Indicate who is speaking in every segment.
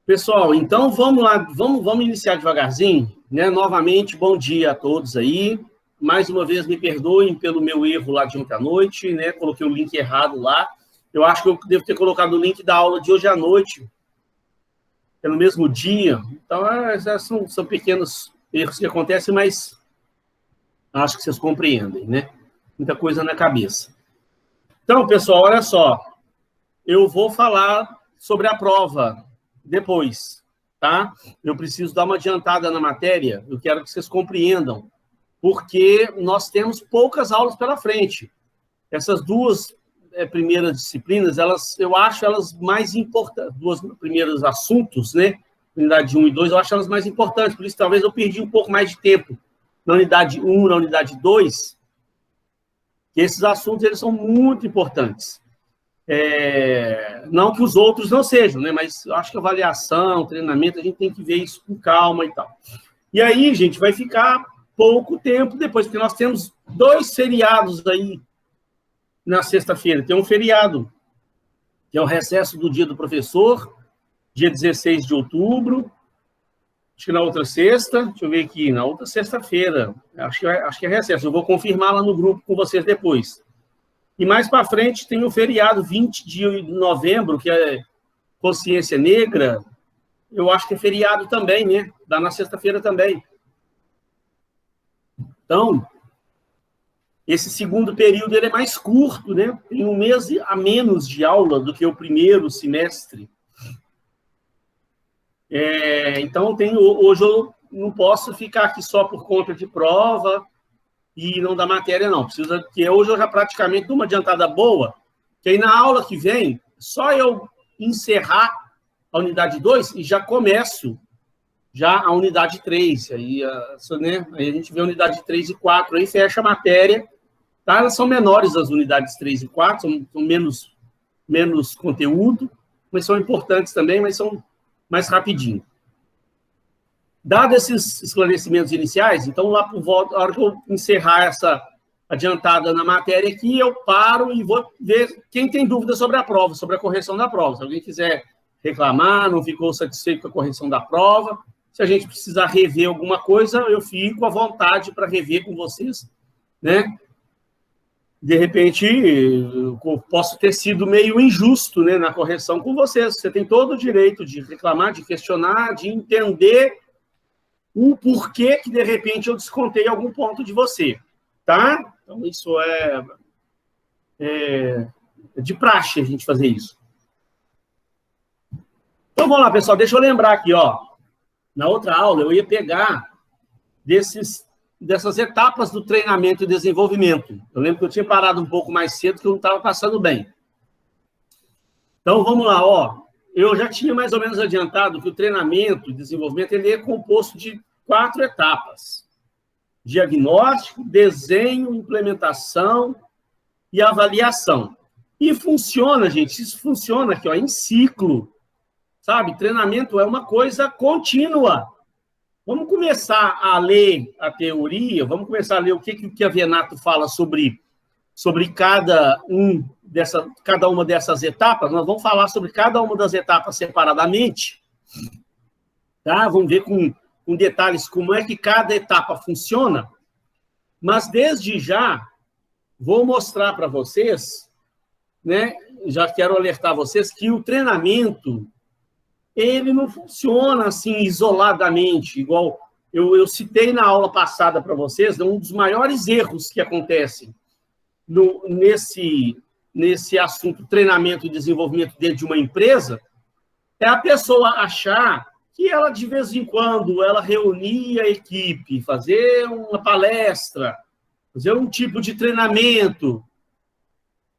Speaker 1: Pessoal, então vamos lá, vamos iniciar devagarzinho, né? Novamente, bom dia a todos aí. Mais uma vez, me perdoem pelo meu erro lá de ontem à noite, né? Coloquei o link errado lá. Eu acho que eu devo ter colocado o link da aula de hoje à noite, no mesmo dia. Então, são pequenos erros que acontecem, mas acho que vocês compreendem, né? Muita coisa na cabeça. Então, pessoal, olha só. Eu vou falar sobre a prova depois, tá? Eu preciso dar uma adiantada na matéria, eu quero que vocês compreendam, porque nós temos poucas aulas pela frente. Essas duas primeiras disciplinas, eu acho elas mais importantes, duas primeiros assuntos, né? Unidade 1 e 2, eu acho elas mais importantes, por isso talvez eu perdi um pouco mais de tempo na unidade 1, na unidade 2, que esses assuntos eles são muito importantes. Não que os outros não sejam, né? Mas eu acho que avaliação, treinamento, a gente tem que ver isso com calma e tal. E aí, gente, vai ficar pouco tempo depois, porque nós temos 2 feriados aí na sexta-feira. Tem um feriado, que é o recesso do Dia do Professor, dia 16 de outubro, acho que na outra sexta, deixa eu ver aqui, na outra sexta-feira, acho que é recesso, eu vou confirmar lá no grupo com vocês depois. E mais para frente tem o feriado 20 de novembro, que é Consciência Negra. Eu acho que é feriado também, né? Dá na sexta-feira também. Então, esse segundo período ele é mais curto, né? Tem um mês a menos de aula do que o primeiro semestre. Então, hoje eu não posso ficar aqui só por conta de prova e não da matéria, não. Precisa que hoje eu já praticamente dou uma adiantada boa, que aí na aula que vem, só eu encerrar a unidade 2 e já começo já a unidade 3. Aí, né, aí a gente vê a unidade 3 e 4, aí fecha a matéria. Tá? Elas são menores as unidades 3 e 4, são menos conteúdo, mas são importantes também, mas são mais rapidinho. Dados esses esclarecimentos iniciais, então, lá por volta, a hora que eu encerrar essa adiantada na matéria aqui, eu paro e vou ver quem tem dúvida sobre a prova, sobre a correção da prova. Se alguém quiser reclamar, não ficou satisfeito com a correção da prova, se a gente precisar rever alguma coisa, eu fico à vontade para rever com vocês, né? De repente, eu posso ter sido meio injusto, né, na correção com vocês. Você tem todo o direito de reclamar, de questionar, de entender o porquê que, de repente, eu descontei algum ponto de você, tá? Então, isso é de praxe a gente fazer isso. Então, vamos lá, pessoal, deixa eu lembrar aqui, ó. Na outra aula, eu ia pegar dessas etapas do treinamento e desenvolvimento. Eu lembro que eu tinha parado um pouco mais cedo, que eu não estava passando bem. Então, vamos lá, ó. Eu já tinha mais ou menos adiantado que o treinamento e desenvolvimento ele é composto de 4 etapas. Diagnóstico, desenho, implementação e avaliação. E funciona, gente, isso funciona aqui, ó, em ciclo. Sabe? Treinamento é uma coisa contínua. Vamos começar a ler a teoria, vamos começar a ler o que a Venato fala sobre cada uma dessas etapas. Nós vamos falar sobre cada uma das etapas separadamente, tá? Vamos ver com detalhes como é que cada etapa funciona, mas desde já vou mostrar para vocês, né? Já quero alertar vocês que o treinamento ele não funciona assim isoladamente, igual eu citei na aula passada para vocês, um dos maiores erros que acontecem nesse assunto treinamento e desenvolvimento dentro de uma empresa é a pessoa achar que ela, de vez em quando, ela reunia a equipe, fazer uma palestra, fazer um tipo de treinamento.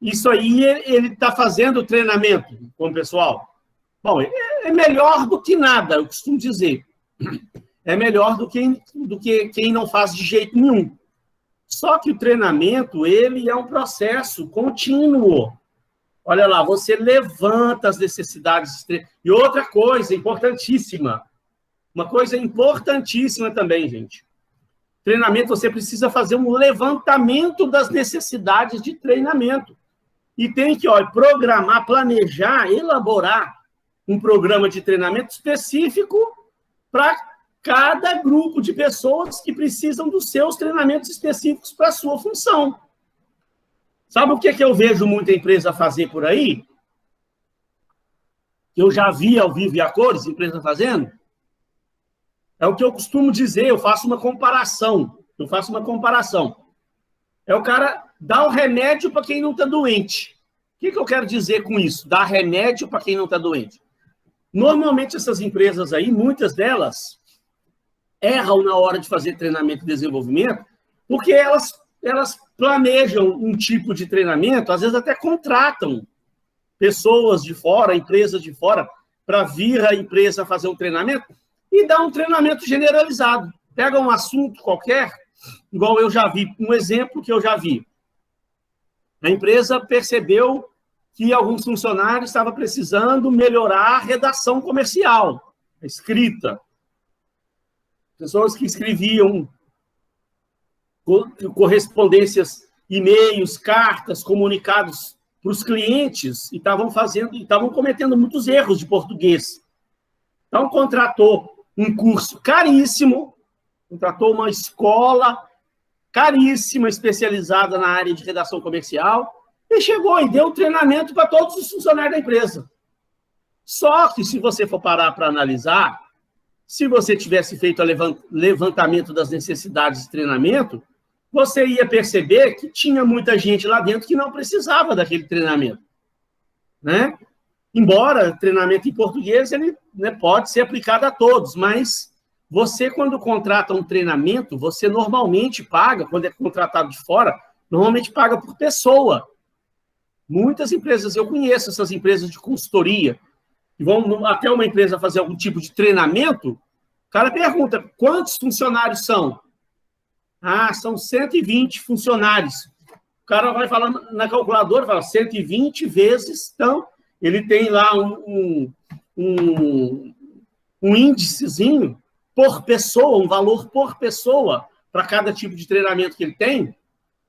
Speaker 1: Isso aí ele está fazendo o treinamento com o pessoal. Bom, é melhor do que nada, eu costumo dizer. É melhor do que quem não faz de jeito nenhum. Só que o treinamento, ele é um processo contínuo. Olha lá, você levanta as necessidades. E outra coisa importantíssima, uma coisa importantíssima também, gente. Treinamento, você precisa fazer um levantamento das necessidades de treinamento. E tem que programar, planejar, elaborar um programa de treinamento específico para cada grupo de pessoas que precisam dos seus treinamentos específicos para a sua função. Sabe o que eu vejo muita empresa fazer por aí? Eu já vi ao vivo e a cores, empresa fazendo. É o que eu costumo dizer, eu faço uma comparação. É o cara dar o remédio para quem não está doente. O que eu quero dizer com isso? Dar remédio para quem não está doente. Normalmente, essas empresas aí, muitas delas, erram na hora de fazer treinamento e desenvolvimento, porque elas planejam um tipo de treinamento, às vezes até contratam pessoas de fora, empresas de fora, para vir a empresa fazer um treinamento e dar um treinamento generalizado. Pega um assunto qualquer, igual eu já vi, um exemplo que eu já vi. A empresa percebeu que alguns funcionários estavam precisando melhorar a redação comercial, a escrita. Pessoas que escreviam correspondências, e-mails, cartas, comunicados para os clientes e estavam cometendo muitos erros de português. Então, contratou um curso caríssimo, contratou uma escola caríssima, especializada na área de redação comercial, e chegou e deu treinamento para todos os funcionários da empresa. Só que, se você for parar para analisar, se você tivesse feito o levantamento das necessidades de treinamento, você ia perceber que tinha muita gente lá dentro que não precisava daquele treinamento, né? Embora treinamento em português ele, né, pode ser aplicado a todos, mas você, quando contrata um treinamento, você normalmente paga, quando é contratado de fora, normalmente paga por pessoa. Muitas empresas, eu conheço essas empresas de consultoria, que vão até uma empresa fazer algum tipo de treinamento, o cara pergunta, quantos funcionários são? Ah, são 120 funcionários. O cara vai falar na calculadora, fala 120 vezes, então, ele tem lá um índicezinho por pessoa, um valor por pessoa, para cada tipo de treinamento que ele tem.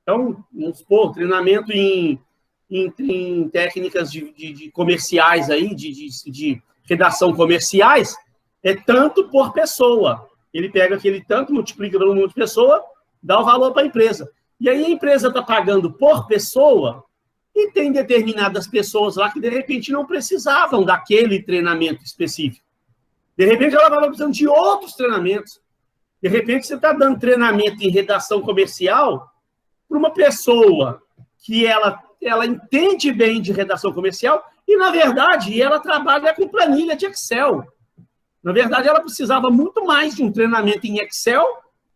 Speaker 1: Então, vamos supor, treinamento em técnicas de comerciais aí, de redação comerciais, é tanto por pessoa. Ele pega aquele tanto, multiplica pelo número de pessoa, dá o valor para a empresa. E aí a empresa está pagando por pessoa e tem determinadas pessoas lá que, de repente, não precisavam daquele treinamento específico. De repente, ela estava precisando de outros treinamentos. De repente, você está dando treinamento em redação comercial para uma pessoa que ela entende bem de redação comercial e, na verdade, ela trabalha com planilha de Excel. Na verdade, ela precisava muito mais de um treinamento em Excel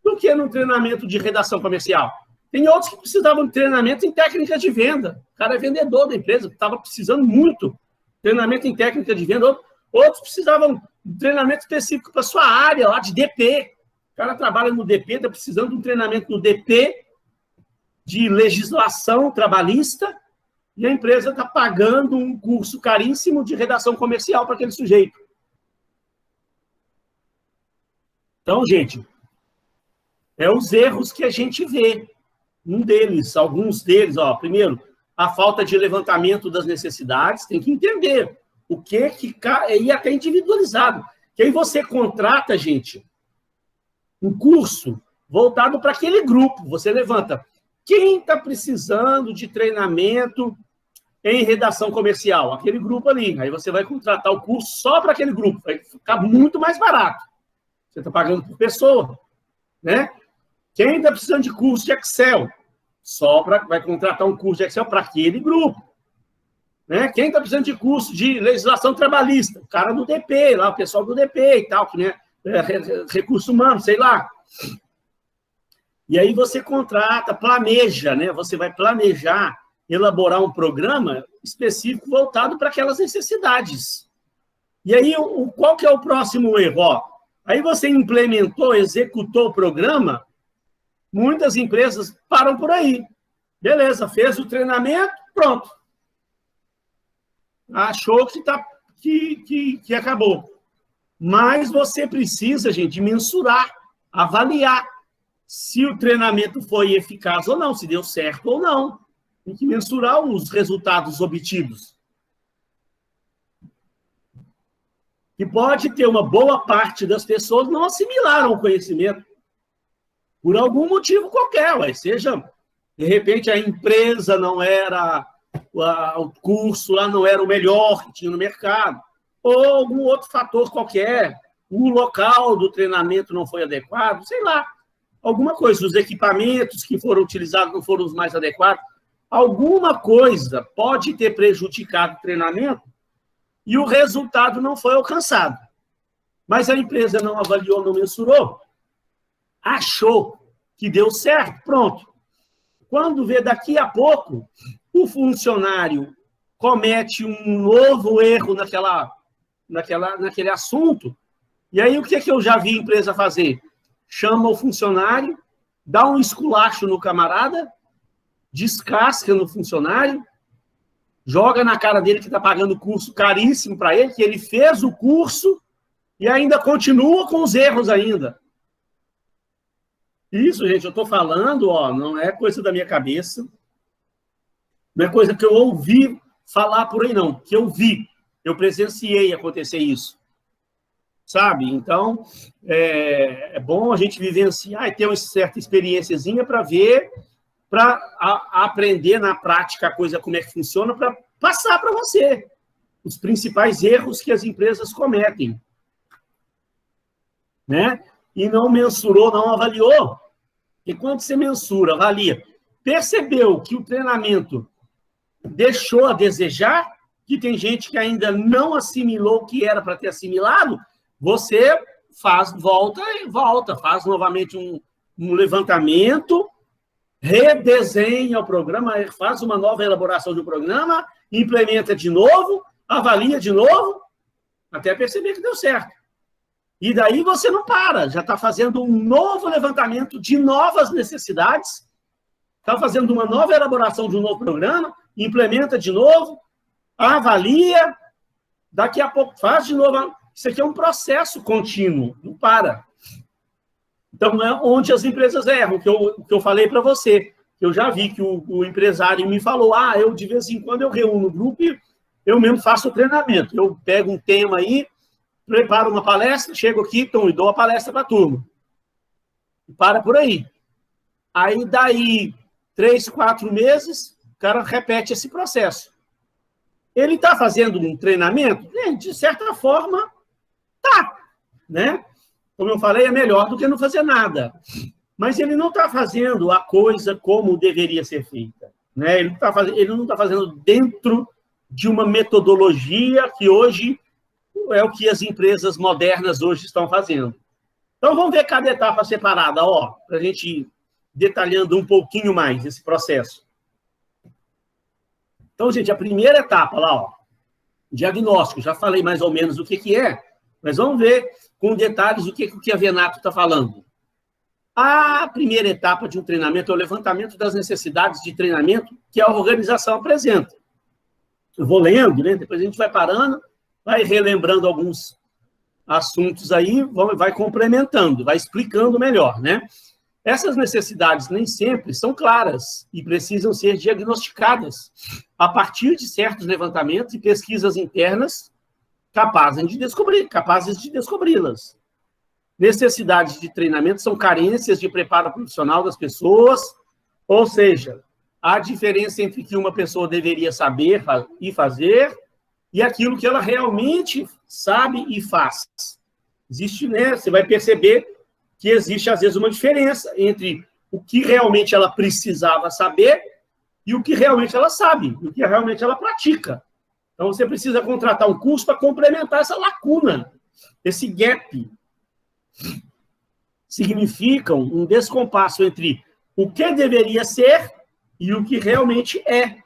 Speaker 1: do que num treinamento de redação comercial. Tem outros que precisavam de treinamento em técnicas de venda. O cara é vendedor da empresa, estava precisando muito treinamento em técnica de venda. Outros precisavam de treinamento específico para a sua área, lá de DP. O cara trabalha no DP, está precisando de um treinamento no DP de legislação trabalhista e a empresa está pagando um curso caríssimo de redação comercial para aquele sujeito. Então, gente, é os erros que a gente vê. Alguns deles, primeiro, a falta de levantamento das necessidades, tem que entender o que e até individualizado. Que aí você contrata, gente, um curso voltado para aquele grupo. Você levanta quem está precisando de treinamento em redação comercial, aquele grupo ali. Aí você vai contratar o curso só para aquele grupo, vai ficar muito mais barato. Você está pagando por pessoa, né? Quem está precisando de curso de Excel, vai contratar um curso de Excel para aquele grupo. Né? Quem está precisando de curso de legislação trabalhista, o cara do DP, lá, o pessoal do DP e tal, que, né, recurso humano, sei lá. E aí você contrata, planeja, né? Você vai planejar, elaborar um programa específico voltado para aquelas necessidades. E aí, qual que é o próximo erro? Aí você implementou, executou o programa, muitas empresas param por aí. Beleza, fez o treinamento, pronto. Achou que acabou. Mas você precisa, gente, mensurar, avaliar se o treinamento foi eficaz ou não, se deu certo ou não. Tem que mensurar os resultados obtidos. E pode ter uma boa parte das pessoas não assimilaram o conhecimento por algum motivo qualquer, seja, de repente, a empresa não era, o curso lá não era o melhor que tinha no mercado, ou algum outro fator qualquer, o local do treinamento não foi adequado, sei lá, alguma coisa, os equipamentos que foram utilizados não foram os mais adequados, alguma coisa pode ter prejudicado o treinamento e o resultado não foi alcançado. Mas a empresa não avaliou, não mensurou, achou que deu certo, pronto. Quando vê daqui a pouco, o funcionário comete um novo erro naquele assunto, e aí o que eu já vi a empresa fazer? Chama o funcionário, dá um esculacho no camarada, descasca no funcionário, joga na cara dele que está pagando curso caríssimo para ele, que ele fez o curso e ainda continua com os erros ainda. Isso, gente, eu estou falando, não é coisa da minha cabeça, não é coisa que eu ouvi falar por aí, não, que eu vi, eu presenciei acontecer isso, sabe? Então, é bom a gente vivenciar e ter uma certa experiênciazinha para ver, para aprender na prática a coisa, como é que funciona, para passar para você os principais erros que as empresas cometem, né? E não mensurou, não avaliou. E quando você mensura, avalia, percebeu que o treinamento deixou a desejar, que tem gente que ainda não assimilou o que era para ter assimilado, você volta, faz novamente um levantamento, redesenha o programa, faz uma nova elaboração do programa, implementa de novo, avalia de novo, até perceber que deu certo. E daí você não para, já está fazendo um novo levantamento de novas necessidades, está fazendo uma nova elaboração de um novo programa, implementa de novo, avalia, daqui a pouco faz de novo. Isso aqui é um processo contínuo, não para. Então, é onde as empresas erram, que eu falei para você. Eu já vi que o empresário me falou, eu de vez em quando eu reúno o grupo e eu mesmo faço o treinamento. Eu pego um tema aí, preparo uma palestra, chego aqui, e dou a palestra para a turma. E para por aí. Aí, daí 3, 4 meses, o cara repete esse processo. Ele está fazendo um treinamento? De certa forma, tá, né? Como eu falei, é melhor do que não fazer nada. Mas ele não está fazendo a coisa como deveria ser feita, né? Ele não está fazendo dentro de uma metodologia que hoje é o que as empresas modernas hoje estão fazendo. Então, vamos ver cada etapa separada, para a gente ir detalhando um pouquinho mais esse processo. Então, gente, a primeira etapa lá, diagnóstico, já falei mais ou menos o que é, mas vamos ver com detalhes o que a Venato está falando. A primeira etapa de um treinamento é o levantamento das necessidades de treinamento que a organização apresenta. Eu vou lendo, né? Depois a gente vai parando, vai relembrando alguns assuntos aí, vai complementando, vai explicando melhor, né? Essas necessidades nem sempre são claras e precisam ser diagnosticadas a partir de certos levantamentos e pesquisas internas capazes de descobri-las. Necessidades de treinamento são carências de preparo profissional das pessoas, ou seja, a diferença entre o que uma pessoa deveria saber e fazer e aquilo que ela realmente sabe e faz. Existe, né? Você vai perceber que existe, às vezes, uma diferença entre o que realmente ela precisava saber e o que realmente ela sabe, o que realmente ela pratica. Então, você precisa contratar um curso para complementar essa lacuna, esse gap. Significam um descompasso entre o que deveria ser e o que realmente é.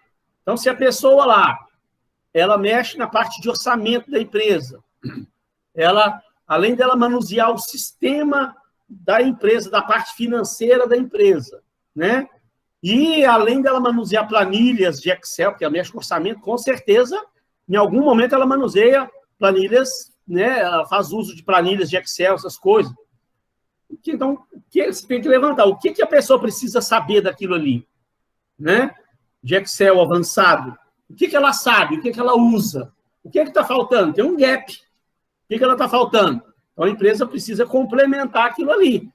Speaker 1: Então, se a pessoa lá, ela mexe na parte de orçamento da empresa, ela, além dela manusear o sistema da empresa, da parte financeira da empresa, né? E além dela manusear planilhas de Excel, porque ela mexe com orçamento, com certeza, em algum momento ela manuseia planilhas, né? Ela faz uso de planilhas de Excel, essas coisas. Então, o que você tem que levantar? O que a pessoa precisa saber daquilo ali, né? De Excel avançado. O que ela sabe? O que ela usa? O que está faltando? Tem um gap. que ela está faltando? Então, a empresa precisa complementar aquilo ali,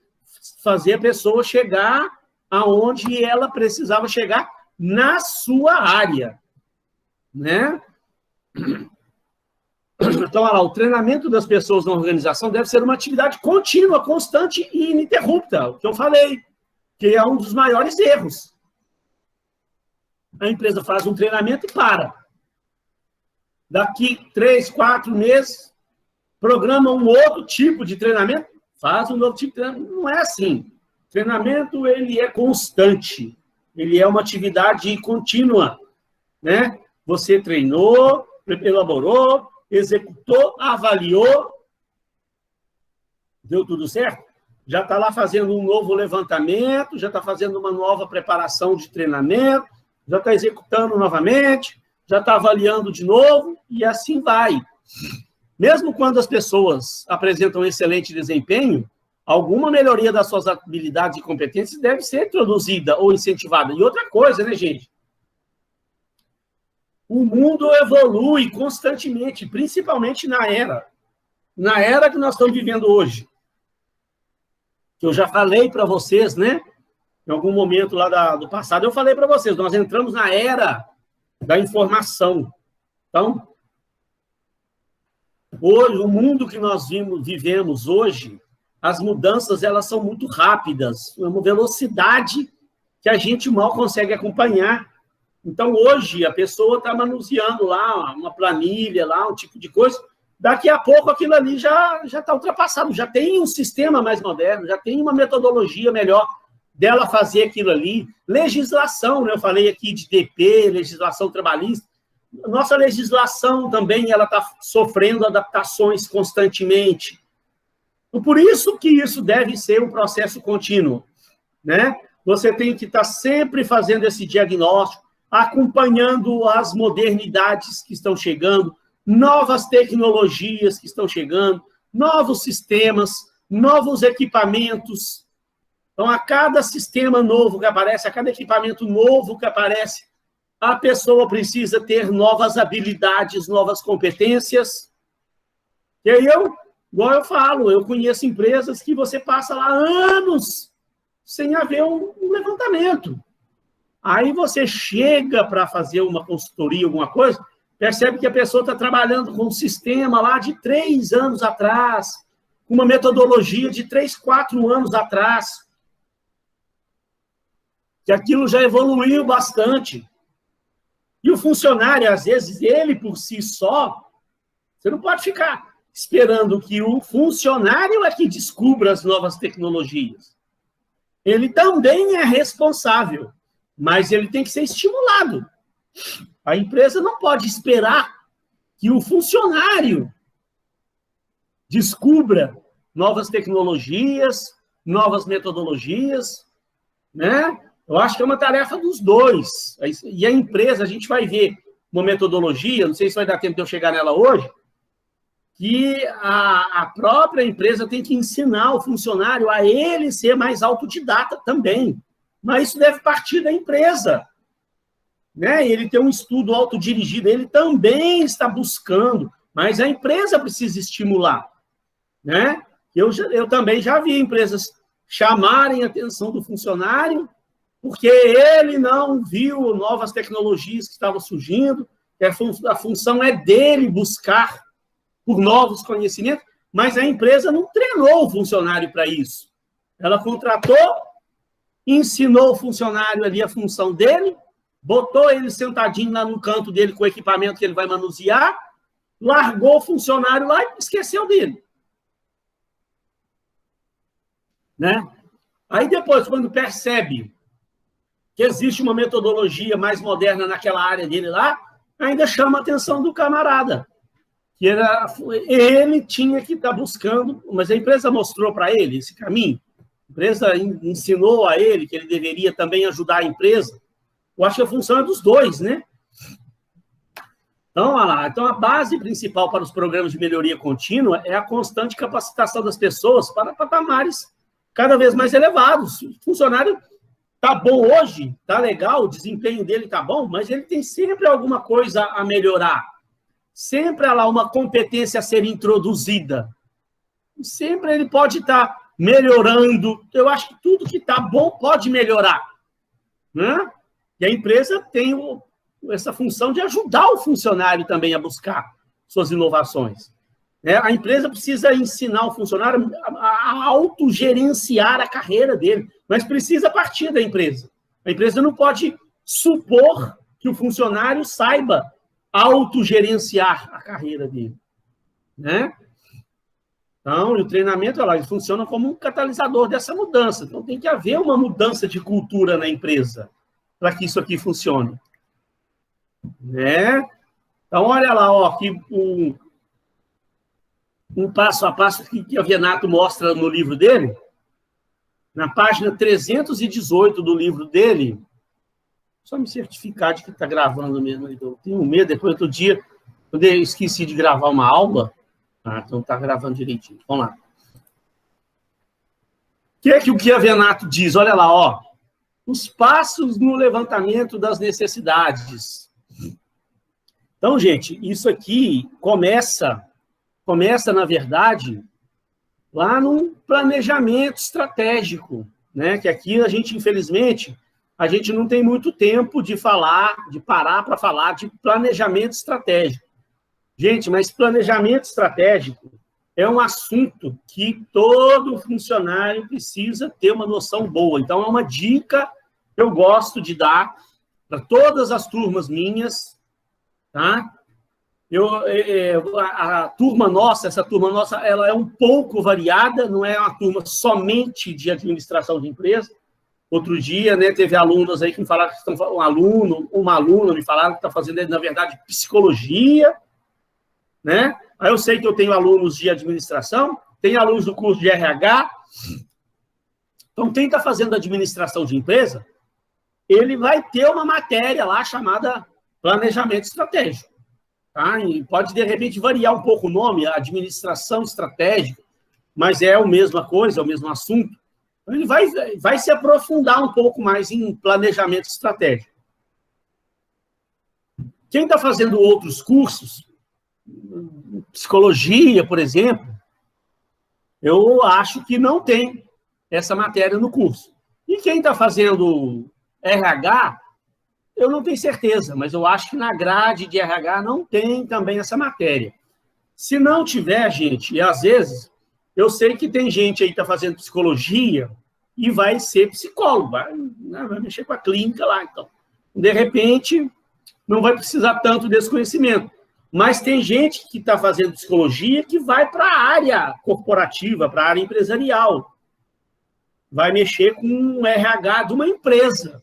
Speaker 1: fazer a pessoa chegar aonde ela precisava chegar na sua área, né? Então, olha lá, o treinamento das pessoas na organização deve ser uma atividade contínua, constante e ininterrupta, o que eu falei, que é um dos maiores erros. A empresa faz um treinamento e para. Daqui 3, 4 meses, programa um outro tipo de treinamento, faz um novo tipo de treinamento. Não é assim. O treinamento, ele é constante. Ele é uma atividade contínua, né? Você treinou, elaborou, executou, avaliou, deu tudo certo? Já está lá fazendo um novo levantamento, já está fazendo uma nova preparação de treinamento, já está executando novamente, já está avaliando de novo, e assim vai. Mesmo quando as pessoas apresentam excelente desempenho, alguma melhoria das suas habilidades e competências deve ser introduzida ou incentivada. E outra coisa, né, gente? O mundo evolui constantemente, principalmente na era que nós estamos vivendo hoje. Que eu já falei para vocês, né? Em algum momento lá do passado, eu falei para vocês, nós entramos na era da informação. Então, hoje, o mundo que nós vivemos hoje, as mudanças, elas são muito rápidas, uma velocidade que a gente mal consegue acompanhar. Então, hoje, a pessoa está manuseando lá uma planilha, lá um tipo de coisa, daqui a pouco aquilo ali já está ultrapassado, já tem um sistema mais moderno, já tem uma metodologia melhor dela fazer aquilo ali. Legislação, né? Eu falei aqui de DP, legislação trabalhista. Nossa legislação também ela está sofrendo adaptações constantemente. Por isso que isso deve ser um processo contínuo, né? Você tem que estar sempre fazendo esse diagnóstico, acompanhando as modernidades que estão chegando, novas tecnologias que estão chegando, novos sistemas, novos equipamentos. Então, a cada sistema novo que aparece, a cada equipamento novo que aparece, a pessoa precisa ter novas habilidades, novas competências. E aí, igual eu falo, eu conheço empresas que você passa lá anos sem haver um levantamento. Aí você chega para fazer uma consultoria, alguma coisa, percebe que a pessoa está trabalhando com um sistema lá de 3 anos atrás, com uma metodologia de 3, 4 anos atrás, que aquilo já evoluiu bastante. E o funcionário, às vezes, ele por si só, você não pode ficar esperando que o funcionário é que descubra as novas tecnologias. Ele também é responsável, mas ele tem que ser estimulado. A empresa não pode esperar que o funcionário descubra novas tecnologias, novas metodologias, né? Eu acho que é uma tarefa dos dois. E a empresa, a gente vai ver uma metodologia, não sei se vai dar tempo de eu chegar nela hoje, que a própria empresa tem que ensinar o funcionário a ele ser mais autodidata também. Mas isso deve partir da empresa. Né? Ele tem um estudo autodirigido, ele também está buscando, mas a empresa precisa estimular. Né? Eu também já vi empresas chamarem a atenção do funcionário porque ele não viu novas tecnologias que estavam surgindo, a função é dele buscar por novos conhecimentos, mas a empresa não treinou o funcionário para isso. Ela contratou, ensinou o funcionário ali a função dele, botou ele sentadinho lá no canto dele com o equipamento que ele vai manusear, largou o funcionário lá e esqueceu dele. Né? Aí depois, quando percebe que existe uma metodologia mais moderna naquela área dele lá, ainda chama a atenção do camarada. Que ele tinha que estar buscando, mas a empresa mostrou para ele esse caminho. A empresa ensinou a ele que ele deveria também ajudar a empresa. Eu acho que a função é dos dois, né? Então, olha lá. Então, a base principal para os programas de melhoria contínua é a constante capacitação das pessoas para patamares cada vez mais elevados. O funcionário está bom hoje, está legal, o desempenho dele está bom, mas ele tem sempre alguma coisa a melhorar. sempre há lá uma competência a ser introduzida. Sempre ele pode estar melhorando. Eu acho que tudo que está bom pode melhorar, né? E a empresa tem essa função de ajudar o funcionário também a buscar suas inovações. A empresa precisa ensinar o funcionário a autogerenciar a carreira dele, mas precisa partir da empresa. A empresa não pode supor que o funcionário saiba autogerenciar a carreira dele, né? Então, o treinamento ele funciona como um catalisador dessa mudança. Então, tem que haver uma mudança de cultura na empresa para que isso aqui funcione, né? Então, olha lá, ó, que um passo a passo que a Venato mostra no livro dele, na página 318 do livro dele. Só me certificar de que está gravando mesmo. Eu tenho medo, depois outro dia, eu esqueci de gravar uma aula. Então está gravando direitinho. Vamos lá. O que a Venato diz? Olha lá, ó. Os passos no levantamento das necessidades. Então, gente, isso aqui começa, na verdade, lá no planejamento estratégico, né? Que aqui a gente, infelizmente, a gente não tem muito tempo de parar para falar de planejamento estratégico. Gente, mas planejamento estratégico é um assunto que todo funcionário precisa ter uma noção boa. Então, é uma dica que eu gosto de dar para todas as turmas minhas, tá? Essa turma nossa, ela é um pouco variada, não é uma turma somente de administração de empresa. Outro dia, né, teve alunos aí que me falaram que estão, uma aluna me falaram que está fazendo, na verdade, psicologia, né? Aí eu sei que eu tenho alunos de administração, tenho alunos do curso de RH. Então, quem está fazendo administração de empresa, ele vai ter uma matéria lá chamada planejamento estratégico. Tá? E pode, de repente, variar um pouco o nome, administração estratégica, mas é a mesma coisa, é o mesmo assunto. Então, ele vai se aprofundar um pouco mais em planejamento estratégico. Quem está fazendo outros cursos, psicologia, por exemplo, eu acho que não tem essa matéria no curso. E quem está fazendo RH, eu não tenho certeza, mas eu acho que na grade de RH não tem também essa matéria. Se não tiver, gente, e às vezes, eu sei que tem gente aí que está fazendo psicologia e vai ser psicólogo, vai mexer com a clínica lá, então. De repente, não vai precisar tanto desse conhecimento. Mas tem gente que está fazendo psicologia que vai para a área corporativa, para a área empresarial. Vai mexer com o RH de uma empresa.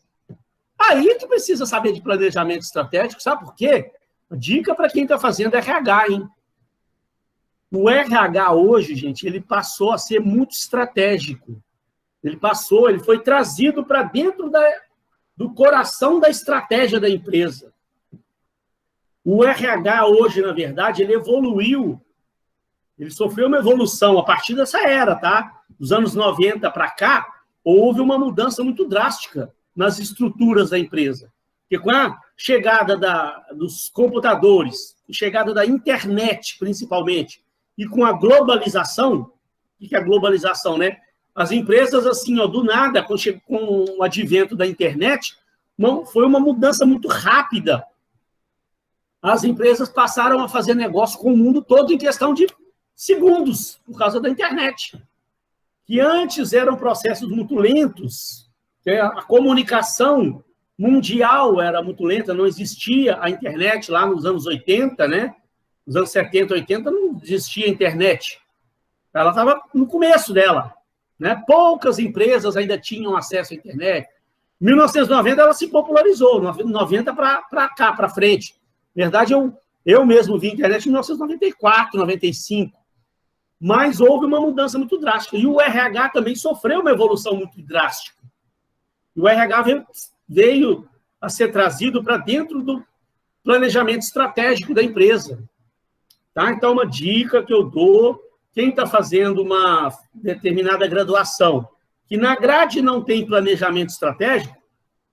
Speaker 1: Aí que precisa saber de planejamento estratégico, sabe por quê? Dica para quem está fazendo RH, hein? O RH hoje, gente, ele passou a ser muito estratégico. Ele foi trazido para dentro do coração da estratégia da empresa. O RH hoje, na verdade, ele evoluiu, ele sofreu uma evolução a partir dessa era, tá? Dos anos 90 para cá, houve uma mudança muito drástica nas estruturas da empresa. Porque com a chegada dos computadores, a chegada da internet, principalmente, e com a globalização, o que é a globalização, né? As empresas, assim, ó, do nada, com o advento da internet, foi uma mudança muito rápida. As empresas passaram a fazer negócio com o mundo todo em questão de segundos, por causa da internet. Que antes eram processos muito lentos, a comunicação mundial era muito lenta, não existia a internet lá nos anos 80, né? Nos anos 70, 80, não existia a internet. Ela estava no começo dela, né? Poucas empresas ainda tinham acesso à internet. Em 1990, ela se popularizou, 90 para cá, para frente. Na verdade, eu mesmo vi a internet em 1994, 95. Mas houve uma mudança muito drástica. E o RH também sofreu uma evolução muito drástica. O RH veio a ser trazido para dentro do planejamento estratégico da empresa. Tá? Então, uma dica que eu dou, quem está fazendo uma determinada graduação, que na grade não tem planejamento estratégico,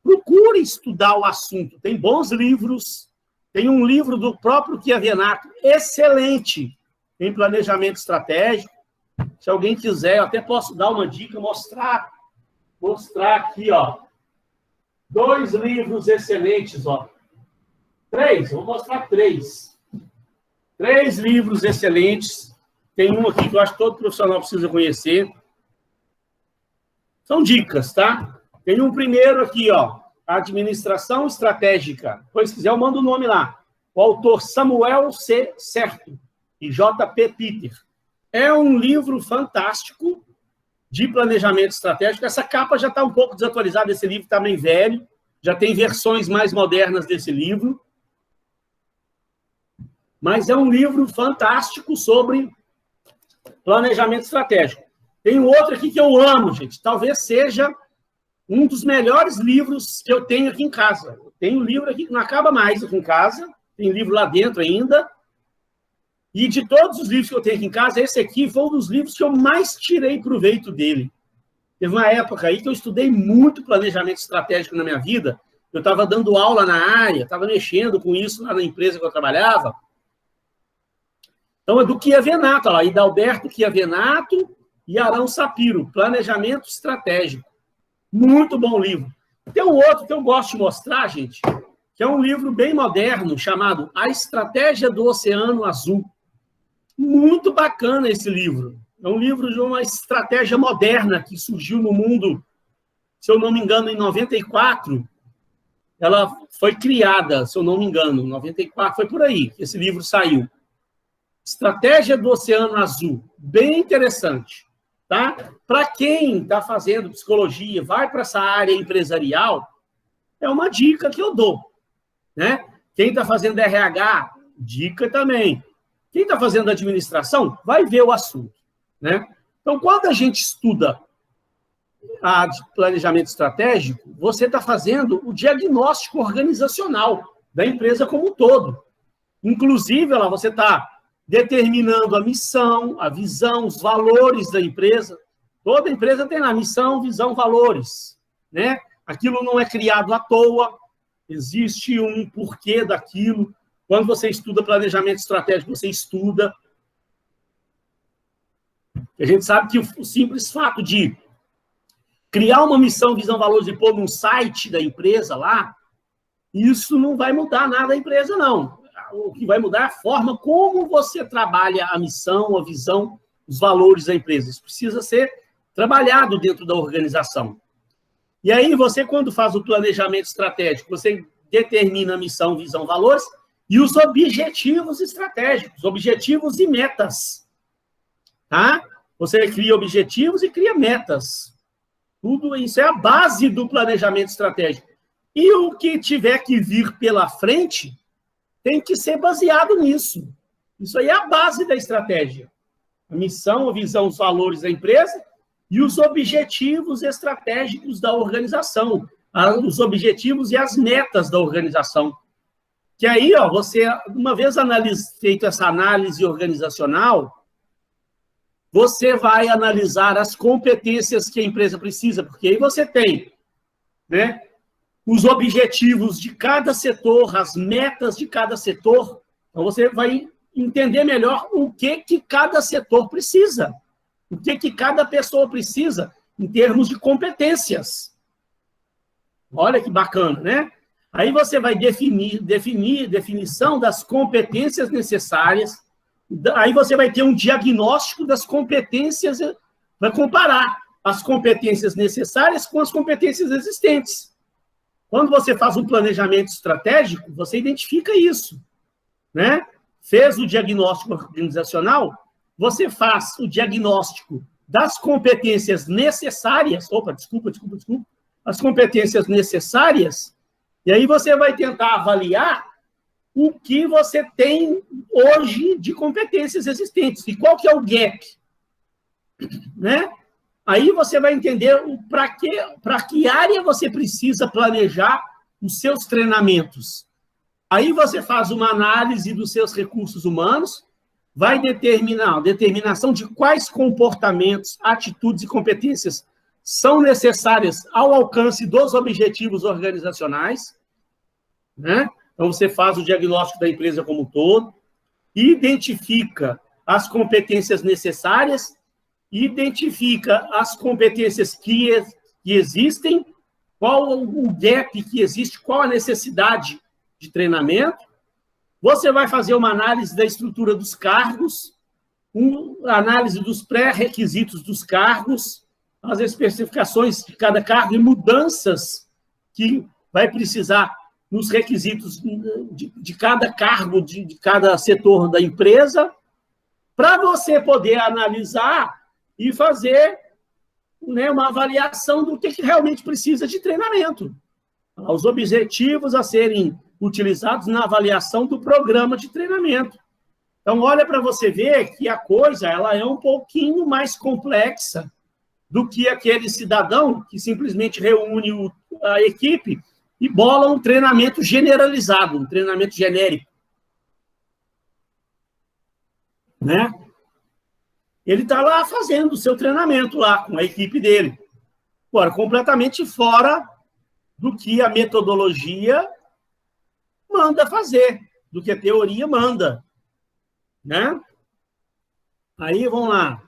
Speaker 1: procure estudar o assunto. Tem bons livros, Tem um livro do próprio Chiavenato, excelente, em planejamento estratégico. Se alguém quiser, eu até posso dar uma dica, mostrar aqui, ó. 2 livros excelentes, ó. 3, vou mostrar 3. 3 livros excelentes. Tem um aqui que eu acho que todo profissional precisa conhecer. São dicas, tá? Tem um primeiro aqui, ó. Administração Estratégica. Pois, se quiser, eu mando o nome lá. O autor Samuel C. Certo e J.P. Peter. É um livro fantástico de planejamento estratégico. Essa capa já está um pouco desatualizada, esse livro está meio velho. Já tem versões mais modernas desse livro. Mas é um livro fantástico sobre planejamento estratégico. Tem um outro aqui que eu amo, gente. Talvez seja um dos melhores livros que eu tenho aqui em casa. Tem um livro aqui que não acaba mais aqui em casa. Tem livro lá dentro ainda. E de todos os livros que eu tenho aqui em casa, esse aqui foi um dos livros que eu mais tirei proveito dele. Teve uma época aí que eu estudei muito planejamento estratégico na minha vida. Eu estava dando aula na área, estava mexendo com isso lá na empresa que eu trabalhava. Então, é do Chiavenato, lá, Hidalberto Chiavenato e Arão Sapiro, Planejamento Estratégico. Muito bom livro. Tem um outro que eu gosto de mostrar, gente, que é um livro bem moderno, chamado A Estratégia do Oceano Azul. Muito bacana esse livro. É um livro de uma estratégia moderna que surgiu no mundo, se eu não me engano, em 94. Ela foi criada, se eu não me engano, em 94, foi por aí que esse livro saiu. Estratégia do Oceano Azul. Bem interessante. Tá? Para quem está fazendo psicologia, vai para essa área empresarial, é uma dica que eu dou. Né? Quem está fazendo RH, dica também. Quem está fazendo administração, vai ver o assunto. Né? Então, quando a gente estuda a planejamento estratégico, você está fazendo o diagnóstico organizacional da empresa como um todo. Inclusive, lá você está determinando a missão, a visão, os valores da empresa. Toda empresa tem lá missão, visão, valores. Né? Aquilo não é criado à toa, existe um porquê daquilo. Quando você estuda planejamento estratégico, você estuda. A gente sabe que o simples fato de criar uma missão, visão, valores e pôr num site da empresa lá, isso não vai mudar nada a empresa, não. O que vai mudar é a forma como você trabalha a missão, a visão, os valores da empresa. Isso precisa ser trabalhado dentro da organização. E aí, você, quando faz o planejamento estratégico, você determina a missão, visão, valores e os objetivos estratégicos, objetivos e metas. Tá? Você cria objetivos e cria metas. Tudo isso é a base do planejamento estratégico. E o que tiver que vir pela frente tem que ser baseado nisso. Isso aí é a base da estratégia. A missão, a visão, os valores da empresa e os objetivos estratégicos da organização. Os objetivos e as metas da organização. Que aí, ó, você, uma vez feito essa análise organizacional, você vai analisar as competências que a empresa precisa, porque aí você tem, né, os objetivos de cada setor, as metas de cada setor. Então, você vai entender melhor o que cada setor precisa, o que cada pessoa precisa em termos de competências. Olha que bacana, né? Aí você vai definição das competências necessárias, aí você vai ter um diagnóstico das competências, vai comparar as competências necessárias com as competências existentes. Quando você faz um planejamento estratégico, você identifica isso, né? Fez o diagnóstico organizacional, você faz o diagnóstico das competências necessárias, as competências necessárias, e aí você vai tentar avaliar o que você tem hoje de competências existentes, e qual que é o gap, né? Aí você vai entender para que área você precisa planejar os seus treinamentos. Aí você faz uma análise dos seus recursos humanos, vai determinar a determinação de quais comportamentos, atitudes e competências são necessárias ao alcance dos objetivos organizacionais, né? Então, você faz o diagnóstico da empresa como um todo, identifica as competências necessárias, identifica as competências que existem, qual o gap que existe, qual a necessidade de treinamento. Você vai fazer uma análise da estrutura dos cargos, uma análise dos pré-requisitos dos cargos, as especificações de cada cargo e mudanças que vai precisar nos requisitos de cada cargo, de cada setor da empresa, para você poder analisar e fazer, né, uma avaliação do que realmente precisa de treinamento. Os objetivos a serem utilizados na avaliação do programa de treinamento. Então, olha para você ver que a coisa ela é um pouquinho mais complexa do que aquele cidadão que simplesmente reúne a equipe e bola um treinamento generalizado, um treinamento genérico. Né? Ele está lá fazendo o seu treinamento lá com a equipe dele. Agora, completamente fora do que a metodologia manda fazer, do que a teoria manda. Né? Aí, vamos lá.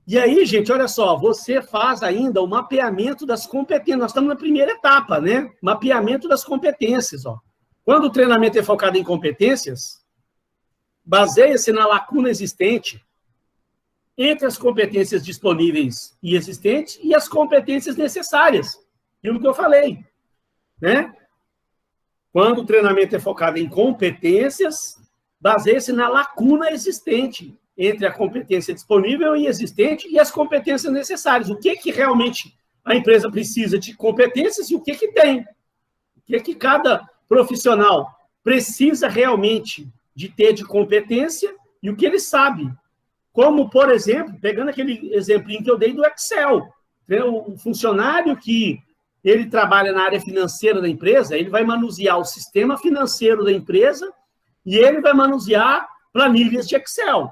Speaker 1: E aí, gente, olha só, você faz ainda o mapeamento das competências. Nós estamos na primeira etapa, né? Mapeamento das competências. Ó. Quando o treinamento é focado em competências, baseia-se na lacuna existente entre as competências disponíveis e existentes e as competências necessárias. Aquilo que eu falei. Né? Quando o treinamento é focado em competências, baseia-se na lacuna existente entre a competência disponível e existente e as competências necessárias. O que realmente a empresa precisa de competências e o que tem. O que cada profissional precisa realmente de ter de competência e o que ele sabe. Como, por exemplo, pegando aquele exemplinho que eu dei do Excel. Né? O funcionário que ele trabalha na área financeira da empresa, ele vai manusear o sistema financeiro da empresa e ele vai manusear planilhas de Excel.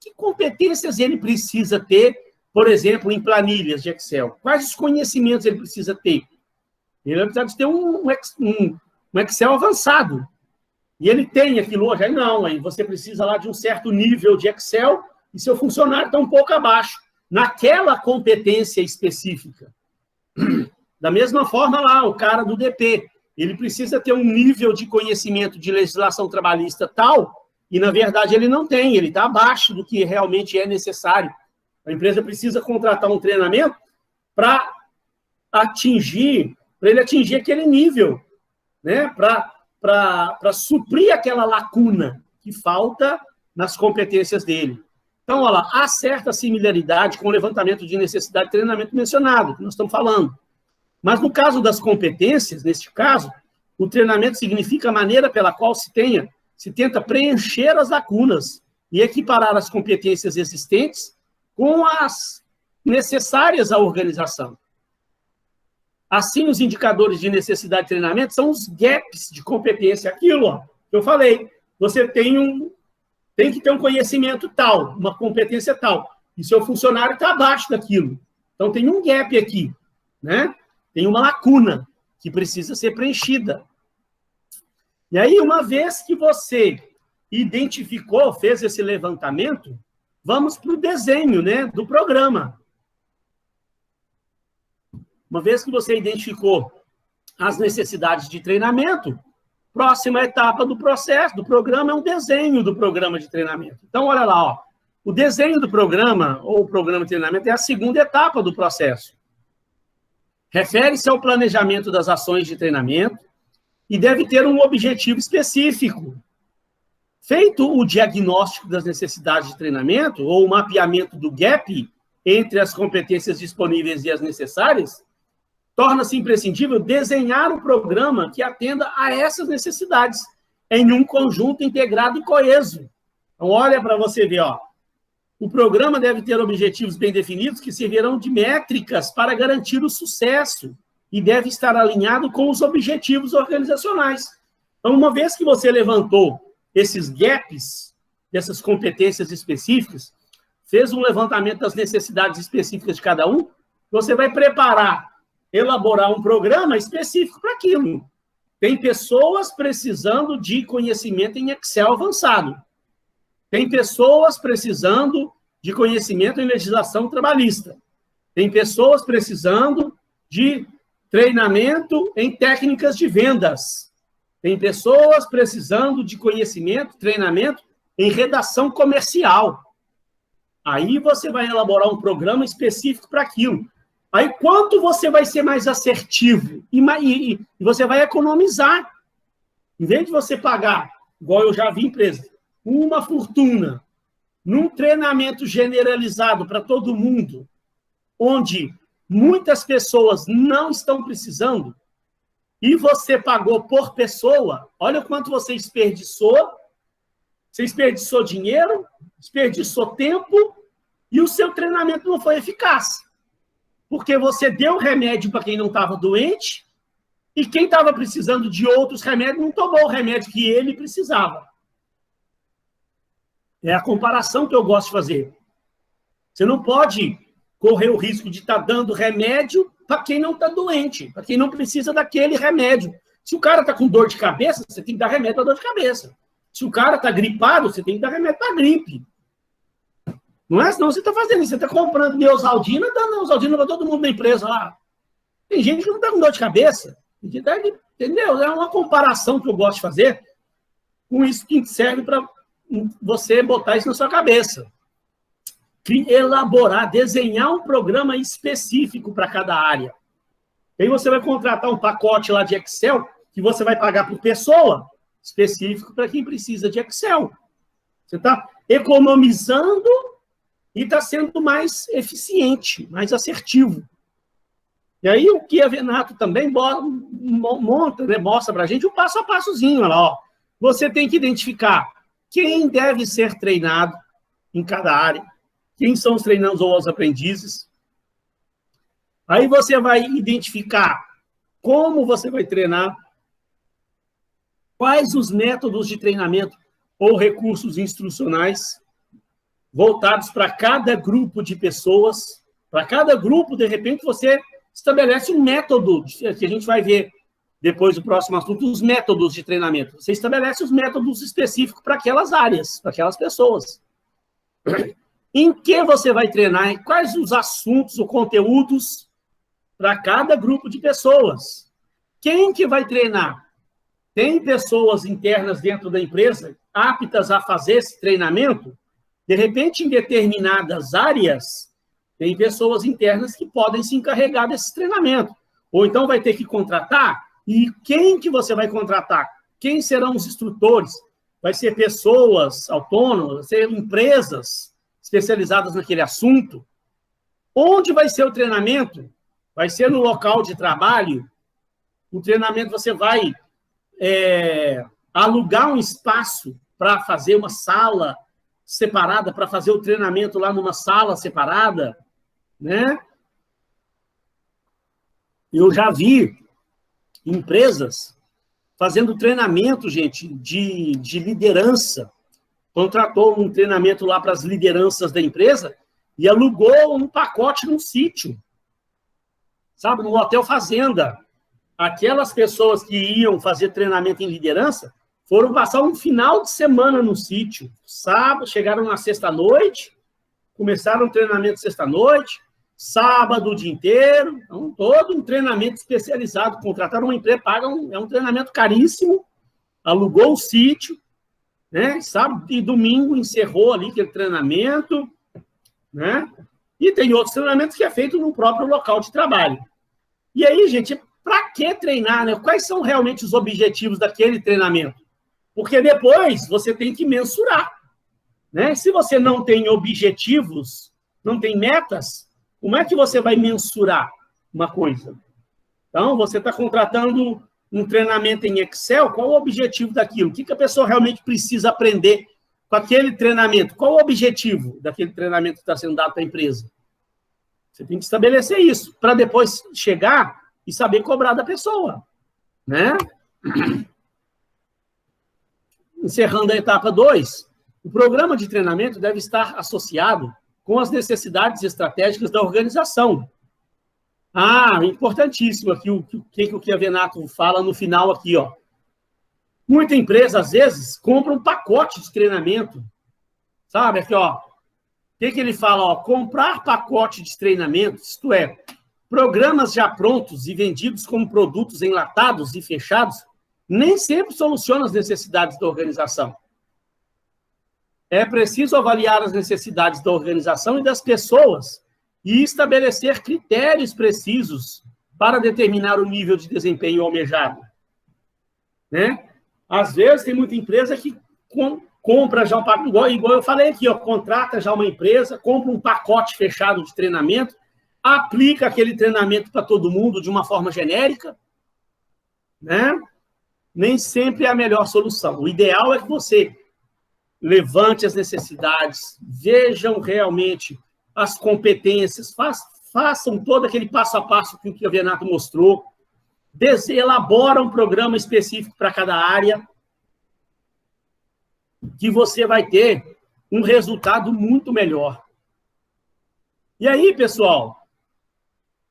Speaker 1: Que competências ele precisa ter, por exemplo, em planilhas de Excel? Quais os conhecimentos ele precisa ter? Ele vai precisar de ter um Excel avançado. E ele tem aquilo hoje? Aí não, aí você precisa lá de um certo nível de Excel e seu funcionário está um pouco abaixo, naquela competência específica. Da mesma forma lá, o cara do DP, ele precisa ter um nível de conhecimento de legislação trabalhista tal, e, na verdade, ele não tem, ele está abaixo do que realmente é necessário. A empresa precisa contratar um treinamento para ele atingir aquele nível, né? Para suprir aquela lacuna que falta nas competências dele. Então, olha lá, há certa similaridade com o levantamento de necessidade de treinamento mencionado, que nós estamos falando. Mas, no caso das competências, neste caso, o treinamento significa a maneira pela qual se tenta preencher as lacunas e equiparar as competências existentes com as necessárias à organização. Assim, os indicadores de necessidade de treinamento são os gaps de competência. Aquilo, ó, que eu falei. Você tem que ter um conhecimento tal, uma competência tal, e seu funcionário está abaixo daquilo. Então, tem um gap aqui, né? Tem uma lacuna que precisa ser preenchida. E aí, uma vez que você identificou, fez esse levantamento, vamos para o desenho, né, do programa. Uma vez que você identificou as necessidades de treinamento, próxima etapa do processo, do programa, é um desenho do programa de treinamento. Então, olha lá, ó, o desenho do programa, ou o programa de treinamento, é a segunda etapa do processo. Refere-se ao planejamento das ações de treinamento, e deve ter um objetivo específico. Feito o diagnóstico das necessidades de treinamento, ou o mapeamento do gap entre as competências disponíveis e as necessárias, torna-se imprescindível desenhar um programa que atenda a essas necessidades, em um conjunto integrado e coeso. Então, olha para você ver, ó. O programa deve ter objetivos bem definidos que servirão de métricas para garantir o sucesso e deve estar alinhado com os objetivos organizacionais. Então, uma vez que você levantou esses gaps, dessas competências específicas, fez um levantamento das necessidades específicas de cada um, você vai elaborar um programa específico para aquilo. Tem pessoas precisando de conhecimento em Excel avançado. Tem pessoas precisando de conhecimento em legislação trabalhista. Tem pessoas precisando de treinamento em técnicas de vendas. Tem pessoas precisando de conhecimento, treinamento em redação comercial. Aí você vai elaborar um programa específico para aquilo. Aí, quanto você vai ser mais assertivo e você vai economizar. Em vez de você pagar, igual eu já vi empresas, uma fortuna num treinamento generalizado para todo mundo, onde muitas pessoas não estão precisando, e você pagou por pessoa, olha o quanto você desperdiçou. Você desperdiçou dinheiro, desperdiçou tempo, e o seu treinamento não foi eficaz. Porque você deu remédio para quem não estava doente, e quem estava precisando de outros remédios não tomou o remédio que ele precisava. É a comparação que eu gosto de fazer. Você não pode correr o risco de estar dando remédio para quem não está doente, para quem não precisa daquele remédio. Se o cara está com dor de cabeça, você tem que dar remédio para dor de cabeça. Se o cara está gripado, você tem que dar remédio para gripe. Não é? Senão você está fazendo isso. Você está comprando Neosaldina, dando Neosaldina para todo mundo da empresa lá. Tem gente que não está com dor de cabeça. Entendeu? É uma comparação que eu gosto de fazer com isso que serve para você botar isso na sua cabeça. Elaborar, desenhar um programa específico para cada área. Aí você vai contratar um pacote lá de Excel que você vai pagar por pessoa, específico para quem precisa de Excel. Você está economizando e está sendo mais eficiente, mais assertivo. E aí o que a Venato também monta, né, mostra para a gente um passo a passozinho. Olha lá, ó. Você tem que identificar quem deve ser treinado em cada área, quem são os treinandos ou os aprendizes. Aí você vai identificar como você vai treinar, quais os métodos de treinamento ou recursos instrucionais voltados para cada grupo de pessoas. Para cada grupo, de repente, você estabelece um método, que a gente vai ver depois do próximo assunto, os métodos de treinamento. Você estabelece os métodos específicos para aquelas áreas, para aquelas pessoas. Em que você vai treinar? Quais os assuntos, os conteúdos para cada grupo de pessoas? Quem que vai treinar? Tem pessoas internas dentro da empresa aptas a fazer esse treinamento? De repente, em determinadas áreas, tem pessoas internas que podem se encarregar desse treinamento. Ou então vai ter que contratar. E quem que você vai contratar? Quem serão os instrutores? Vai ser pessoas autônomas, vai ser empresas especializadas naquele assunto. Onde vai ser o treinamento? Vai ser no local de trabalho? O treinamento você vai alugar um espaço para fazer uma sala separada, para fazer o treinamento lá numa sala separada, né? Eu já vi empresas fazendo treinamento, gente, de liderança. Contratou um treinamento lá para as lideranças da empresa e alugou um pacote num sítio, sabe, no hotel fazenda. Aquelas pessoas que iam fazer treinamento em liderança foram passar um final de semana no sítio. Sábado, chegaram na sexta-noite, começaram o treinamento sexta-noite, sábado o dia inteiro, então, todo um treinamento especializado. Contrataram uma empresa, pagam, é um treinamento caríssimo, alugou o sítio, né? Sábado e domingo encerrou ali aquele treinamento, né? E tem outros treinamentos que é feito no próprio local de trabalho. E aí, gente, para que treinar, né? Quais são realmente os objetivos daquele treinamento? Porque depois você tem que mensurar, né? Se você não tem objetivos, não tem metas, como é que você vai mensurar uma coisa? Então, você está contratando um treinamento em Excel, qual o objetivo daquilo? O que a pessoa realmente precisa aprender com aquele treinamento? Qual o objetivo daquele treinamento que está sendo dado para a empresa? Você tem que estabelecer isso, para depois chegar e saber cobrar da pessoa, né? Encerrando a etapa 2, o programa de treinamento deve estar associado com as necessidades estratégicas da organização. Ah, importantíssimo aqui, o que o Chiavenato fala no final aqui, ó. Muita empresa, às vezes, compra um pacote de treinamento, sabe? Aqui, ó. O que ele fala, ó? Comprar pacote de treinamento, isto é, programas já prontos e vendidos como produtos enlatados e fechados, nem sempre soluciona as necessidades da organização. É preciso avaliar as necessidades da organização e das pessoas e estabelecer critérios precisos para determinar o nível de desempenho almejado. Né? Às vezes, tem muita empresa que compra já um pacote, igual eu falei aqui, ó, contrata já uma empresa, compra um pacote fechado de treinamento, aplica aquele treinamento para todo mundo de uma forma genérica, né? Nem sempre é a melhor solução. O ideal é que você levante as necessidades, vejam realmente as competências, façam todo aquele passo a passo que o Chiavenato mostrou, elabora um programa específico para cada área, que você vai ter um resultado muito melhor. E aí, pessoal,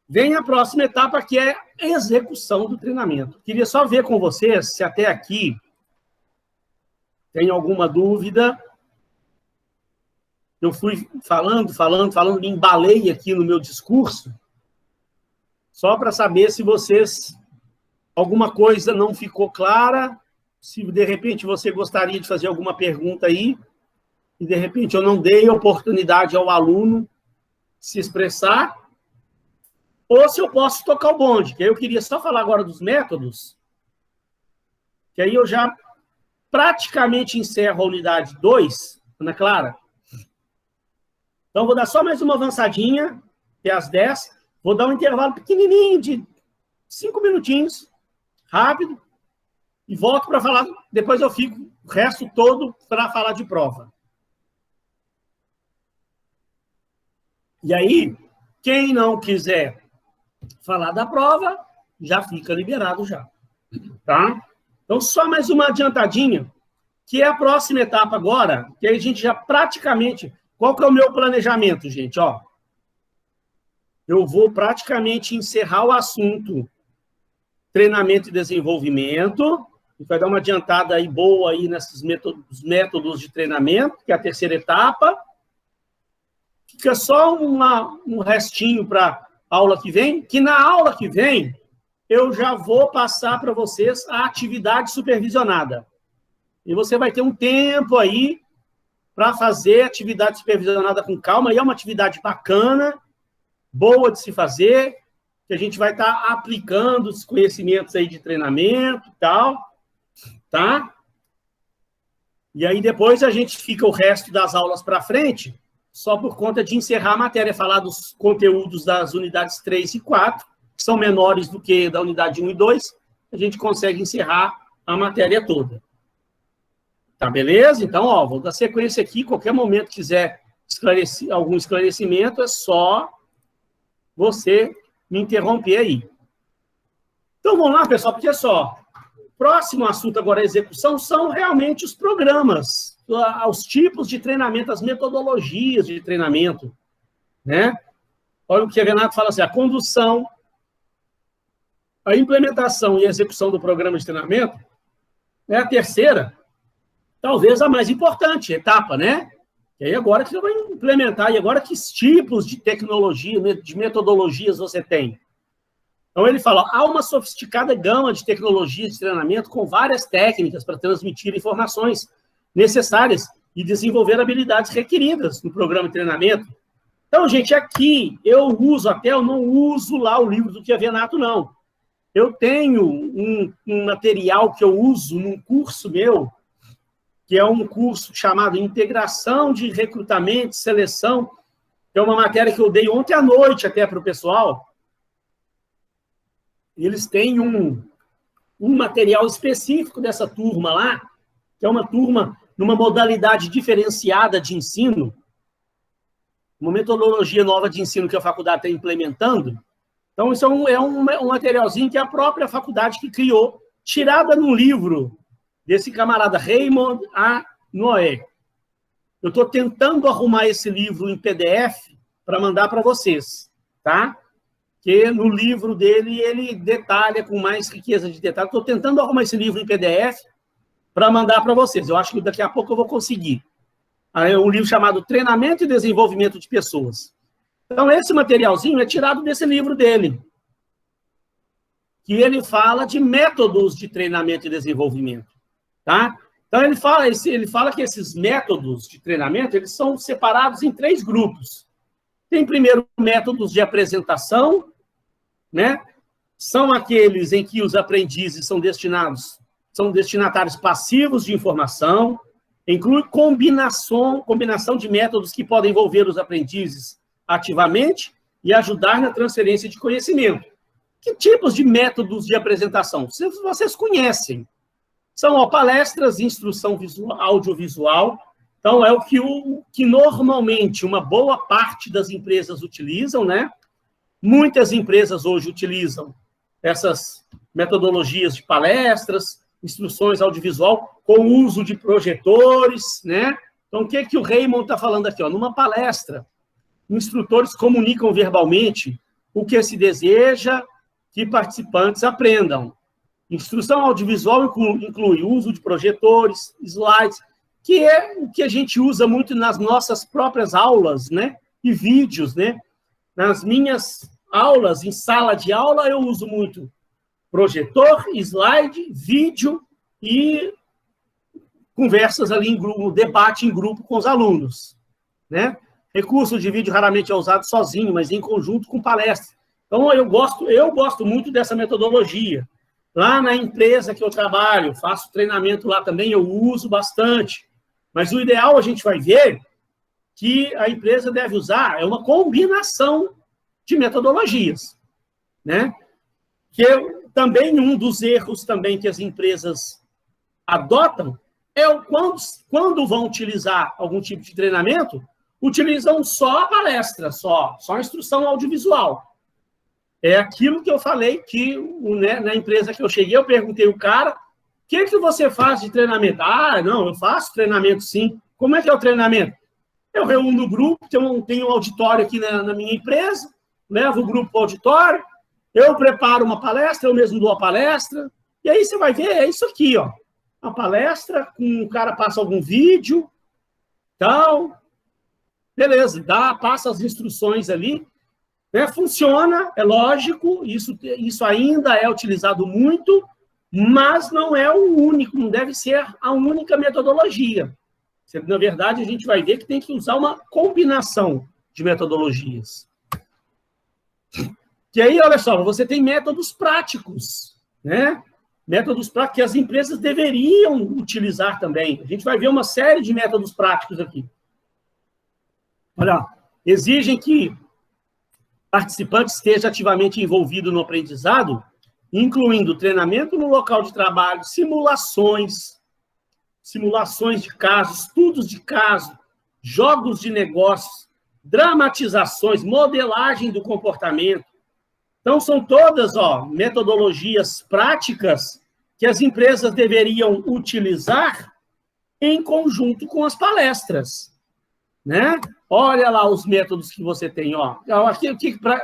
Speaker 1: vem a próxima etapa, que é a execução do treinamento. Queria só ver com vocês se até aqui tem alguma dúvida. Eu fui falando, me embalei aqui no meu discurso, só para saber se vocês, alguma coisa não ficou clara, se de repente você gostaria de fazer alguma pergunta aí, e de repente eu não dei oportunidade ao aluno se expressar, ou se eu posso tocar o bonde, que aí eu queria só falar agora dos métodos, que aí eu já praticamente encerro a unidade 2, Ana Clara. Então, vou dar só mais uma avançadinha, até às 10. Vou dar um intervalo pequenininho de 5 minutinhos, rápido, e volto para falar. Depois eu fico o resto todo para falar de prova. E aí, quem não quiser falar da prova, já fica liberado já. Tá? Então, só mais uma adiantadinha, que é a próxima etapa agora, que aí a gente já praticamente... Qual que é o meu planejamento, gente? Ó, eu vou praticamente encerrar o assunto treinamento e desenvolvimento, vai dar uma adiantada aí boa aí nesses métodos de treinamento, que é a terceira etapa. Fica só um restinho para a aula que vem, que na aula que vem eu já vou passar para vocês a atividade supervisionada. E você vai ter um tempo aí para fazer atividade supervisionada com calma, e é uma atividade bacana, boa de se fazer, que a gente vai estar aplicando os conhecimentos aí de treinamento e tal, tá? E aí depois a gente fica o resto das aulas para frente, só por conta de encerrar a matéria, falar dos conteúdos das unidades 3 e 4, que são menores do que da unidade 1 e 2, a gente consegue encerrar a matéria toda. Tá, beleza? Então, ó, vou dar sequência aqui. Qualquer momento quiser algum esclarecimento, é só você me interromper aí. Então, vamos lá, pessoal, porque é só. O próximo assunto agora, a execução, são realmente os programas, os tipos de treinamento, as metodologias de treinamento, né? Olha o que a Renato fala assim, a condução, a implementação e a execução do programa de treinamento é a terceira, talvez a mais importante etapa, né? E aí agora que você vai implementar, e agora que tipos de tecnologia, de metodologias você tem? Então ele fala, há uma sofisticada gama de tecnologias de treinamento com várias técnicas para transmitir informações necessárias e desenvolver habilidades requeridas no programa de treinamento. Então, gente, aqui eu não uso lá o livro do Chiavenato, não. Eu tenho um material que eu uso num curso meu, que é um curso chamado Integração de Recrutamento e Seleção, que é uma matéria que eu dei ontem à noite até para o pessoal. Eles têm um material específico dessa turma lá, que é uma turma numa modalidade diferenciada de ensino, uma metodologia nova de ensino que a faculdade está implementando. Então, isso é um materialzinho que a própria faculdade que criou, tirada no livro desse camarada Raymond A. Noé. Eu estou tentando arrumar esse livro em PDF para mandar para vocês, tá? que no livro dele ele detalha com mais riqueza de detalhes. Estou tentando arrumar esse livro em PDF para mandar para vocês. Eu acho que daqui a pouco eu vou conseguir. É um livro chamado Treinamento e Desenvolvimento de Pessoas. Então, esse materialzinho é tirado desse livro dele, que ele fala de métodos de treinamento e desenvolvimento, tá? Então, ele fala que esses métodos de treinamento, eles são separados em 3 grupos. Tem, primeiro, métodos de apresentação, né? São aqueles em que os aprendizes são destinatários passivos de informação, inclui combinação de métodos que podem envolver os aprendizes ativamente e ajudar na transferência de conhecimento. Que tipos de métodos de apresentação? Vocês conhecem. São palestras, instrução audiovisual. Então, é o que normalmente uma boa parte das empresas utilizam, né? Muitas empresas hoje utilizam essas metodologias de palestras, instruções audiovisual, com o uso de projetores, né? Então, o que o Raymond está falando aqui? Ó? Numa palestra, instrutores comunicam verbalmente o que se deseja que participantes aprendam. Instrução audiovisual inclui o uso de projetores, slides, que é o que a gente usa muito nas nossas próprias aulas, né? E vídeos, né? Nas minhas aulas, em sala de aula, eu uso muito projetor, slide, vídeo e conversas ali em grupo, debate em grupo com os alunos, né? Recurso de vídeo raramente é usado sozinho, mas em conjunto com palestras. Então, eu gosto muito dessa metodologia. Lá na empresa que eu trabalho, faço treinamento lá também, eu uso bastante. Mas o ideal, a gente vai ver, que a empresa deve usar uma combinação de metodologias, né? Que também um dos erros também que as empresas adotam é quando vão utilizar algum tipo de treinamento, utilizam só a palestra, só a instrução audiovisual. É aquilo que eu falei que, né, na empresa que eu cheguei, eu perguntei ao cara, o que você faz de treinamento? Ah, não, eu faço treinamento sim. Como é que é o treinamento? Eu reúno o grupo, tenho um auditório aqui na minha empresa, levo o grupo para o auditório, eu preparo uma palestra, eu mesmo dou a palestra, e aí você vai ver, é isso aqui, ó. A palestra, o cara passa algum vídeo, tal, beleza, passa as instruções ali, né? Funciona, é lógico, isso ainda é utilizado muito, mas não é o único, não deve ser a única metodologia. Na verdade, a gente vai ver que tem que usar uma combinação de metodologias. E aí, olha só, você tem métodos práticos, né? Métodos práticos que as empresas deveriam utilizar também. A gente vai ver uma série de métodos práticos aqui. Olha, exigem que participante esteja ativamente envolvido no aprendizado, incluindo treinamento no local de trabalho, simulações de casos, estudos de caso, jogos de negócios, dramatizações, modelagem do comportamento. Então, são todas metodologias práticas que as empresas deveriam utilizar em conjunto com as palestras, né? Olha lá os métodos que você tem, ó.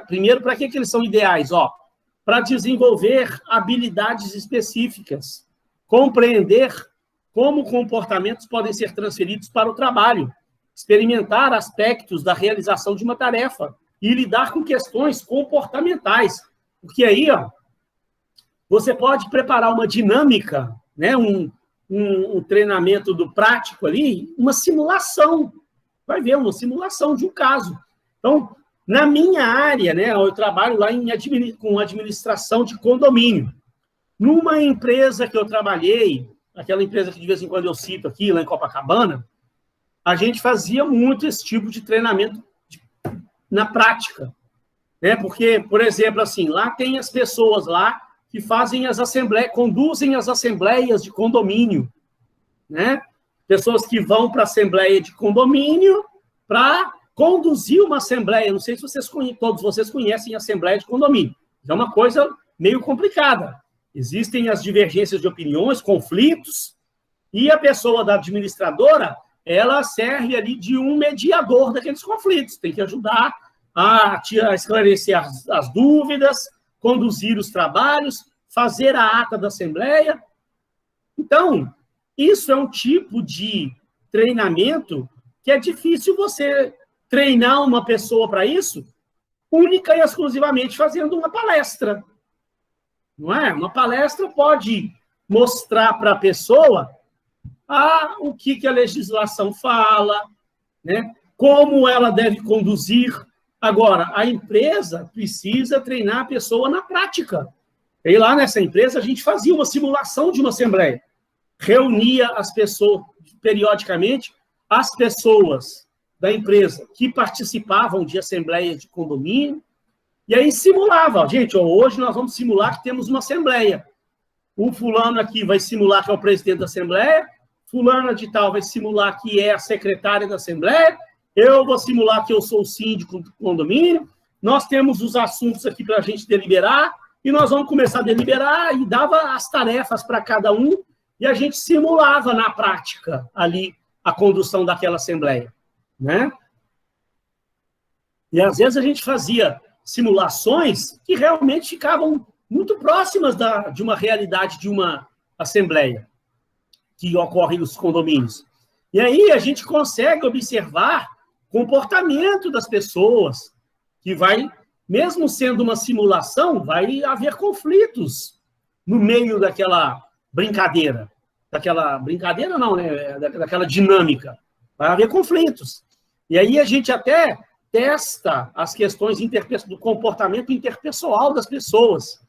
Speaker 1: Primeiro, para que eles são ideais? Para desenvolver habilidades específicas, compreender como comportamentos podem ser transferidos para o trabalho, experimentar aspectos da realização de uma tarefa e lidar com questões comportamentais. Porque aí, você pode preparar uma dinâmica, né? Um treinamento do prático ali, uma simulação. Vai ver uma simulação de um caso. Então, na minha área, né, eu trabalho lá com administração de condomínio. Numa empresa que eu trabalhei, aquela empresa que de vez em quando eu cito aqui, lá em Copacabana, a gente fazia muito esse tipo de treinamento na prática, né? Porque, por exemplo, assim, lá tem as pessoas lá que fazem as assembleias, conduzem as assembleias de condomínio, né? Pessoas que vão para a assembleia de condomínio para conduzir uma assembleia. Não sei se todos vocês conhecem a assembleia de condomínio. É uma coisa meio complicada. Existem as divergências de opiniões, conflitos, e a pessoa da administradora, ela serve ali de um mediador daqueles conflitos. Tem que ajudar a esclarecer as dúvidas, conduzir os trabalhos, fazer a ata da Assembleia. Então, isso é um tipo de treinamento que é difícil você treinar uma pessoa para isso, única e exclusivamente fazendo uma palestra. Não é? Uma palestra pode mostrar para a pessoa o que a legislação fala, né? Como ela deve conduzir. Agora, a empresa precisa treinar a pessoa na prática. E lá nessa empresa, a gente fazia uma simulação de uma assembleia. Reunia as pessoas, periodicamente, as pessoas da empresa que participavam de assembleia de condomínio, e aí simulava. Gente, hoje nós vamos simular que temos uma assembleia. O fulano aqui vai simular que é o presidente da assembleia, fulana de tal vai simular que é a secretária da assembleia, eu vou simular que eu sou o síndico do condomínio, nós temos os assuntos aqui para a gente deliberar, e nós vamos começar a deliberar, e dava as tarefas para cada um, e a gente simulava na prática ali a condução daquela assembleia, né? E às vezes a gente fazia simulações que realmente ficavam muito próximas de uma realidade de uma assembleia que ocorre nos condomínios. E aí a gente consegue observar o comportamento das pessoas, que vai, mesmo sendo uma simulação, vai haver conflitos no meio daquela brincadeira. Daquela brincadeira não, né? Daquela dinâmica. Vai haver conflitos. E aí a gente até testa as questões do comportamento interpessoal das pessoas,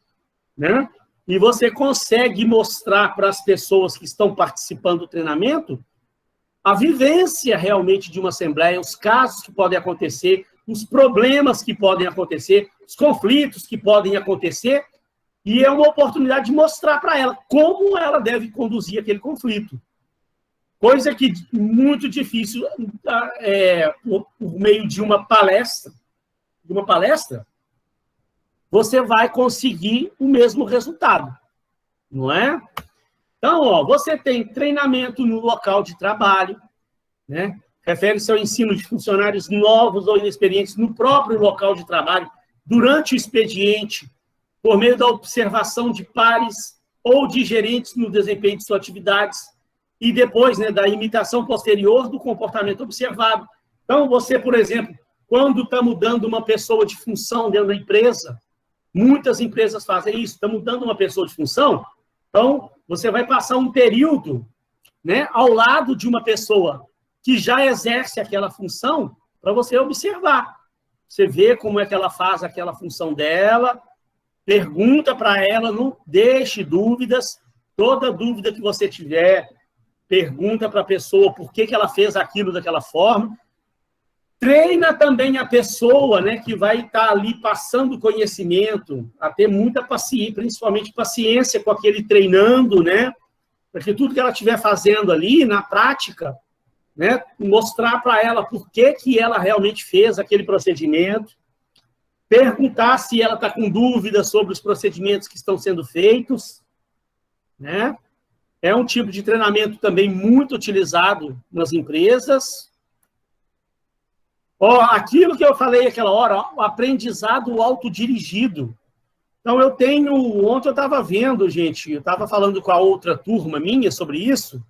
Speaker 1: né? E você consegue mostrar para as pessoas que estão participando do treinamento a vivência realmente de uma assembleia, os casos que podem acontecer, os problemas que podem acontecer, os conflitos que podem acontecer, e é uma oportunidade de mostrar para ela como ela deve conduzir aquele conflito. Coisa que muito difícil por meio de uma palestra, você vai conseguir o mesmo resultado, não é? Então, você tem treinamento no local de trabalho, né? Refere-se ao ensino de funcionários novos ou inexperientes no próprio local de trabalho, durante o expediente, por meio da observação de pares ou de gerentes no desempenho de suas atividades, e depois, né, da imitação posterior do comportamento observado. Então, você, por exemplo, quando está mudando uma pessoa de função dentro da empresa, muitas empresas fazem isso, está mudando uma pessoa de função, então, você vai passar um período, né, ao lado de uma pessoa que já exerce aquela função, para você observar. Você vê como é que ela faz aquela função dela, pergunta para ela, não deixe dúvidas, toda dúvida que você tiver, pergunta para a pessoa por que ela fez aquilo daquela forma. Treina também a pessoa, né, que vai estar ali passando conhecimento, a ter muita paciência, principalmente paciência com aquele treinando, né, para que tudo que ela estiver fazendo ali, na prática, né, mostrar para ela por que ela realmente fez aquele procedimento, perguntar se ela está com dúvidas sobre os procedimentos que estão sendo feitos, né? É um tipo de treinamento também muito utilizado nas empresas. Aquilo que eu falei aquela hora, o aprendizado autodirigido. Então, ontem eu estava vendo, gente, eu estava falando com a outra turma minha sobre isso.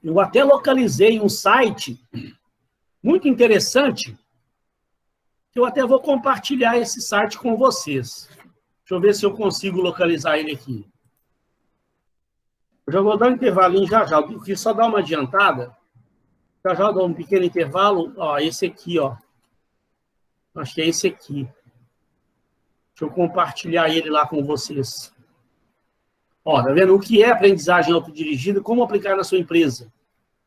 Speaker 1: Eu até localizei um site muito interessante, que eu até vou compartilhar esse site com vocês. Deixa eu ver se eu consigo localizar ele aqui. Eu já vou dar um intervalinho já. Eu quis só dar uma adiantada. Já dou um pequeno intervalo. Esse aqui, ó. Acho que é esse aqui. Deixa eu compartilhar ele lá com vocês. Tá vendo? O que é aprendizagem autodirigida? Como aplicar na sua empresa?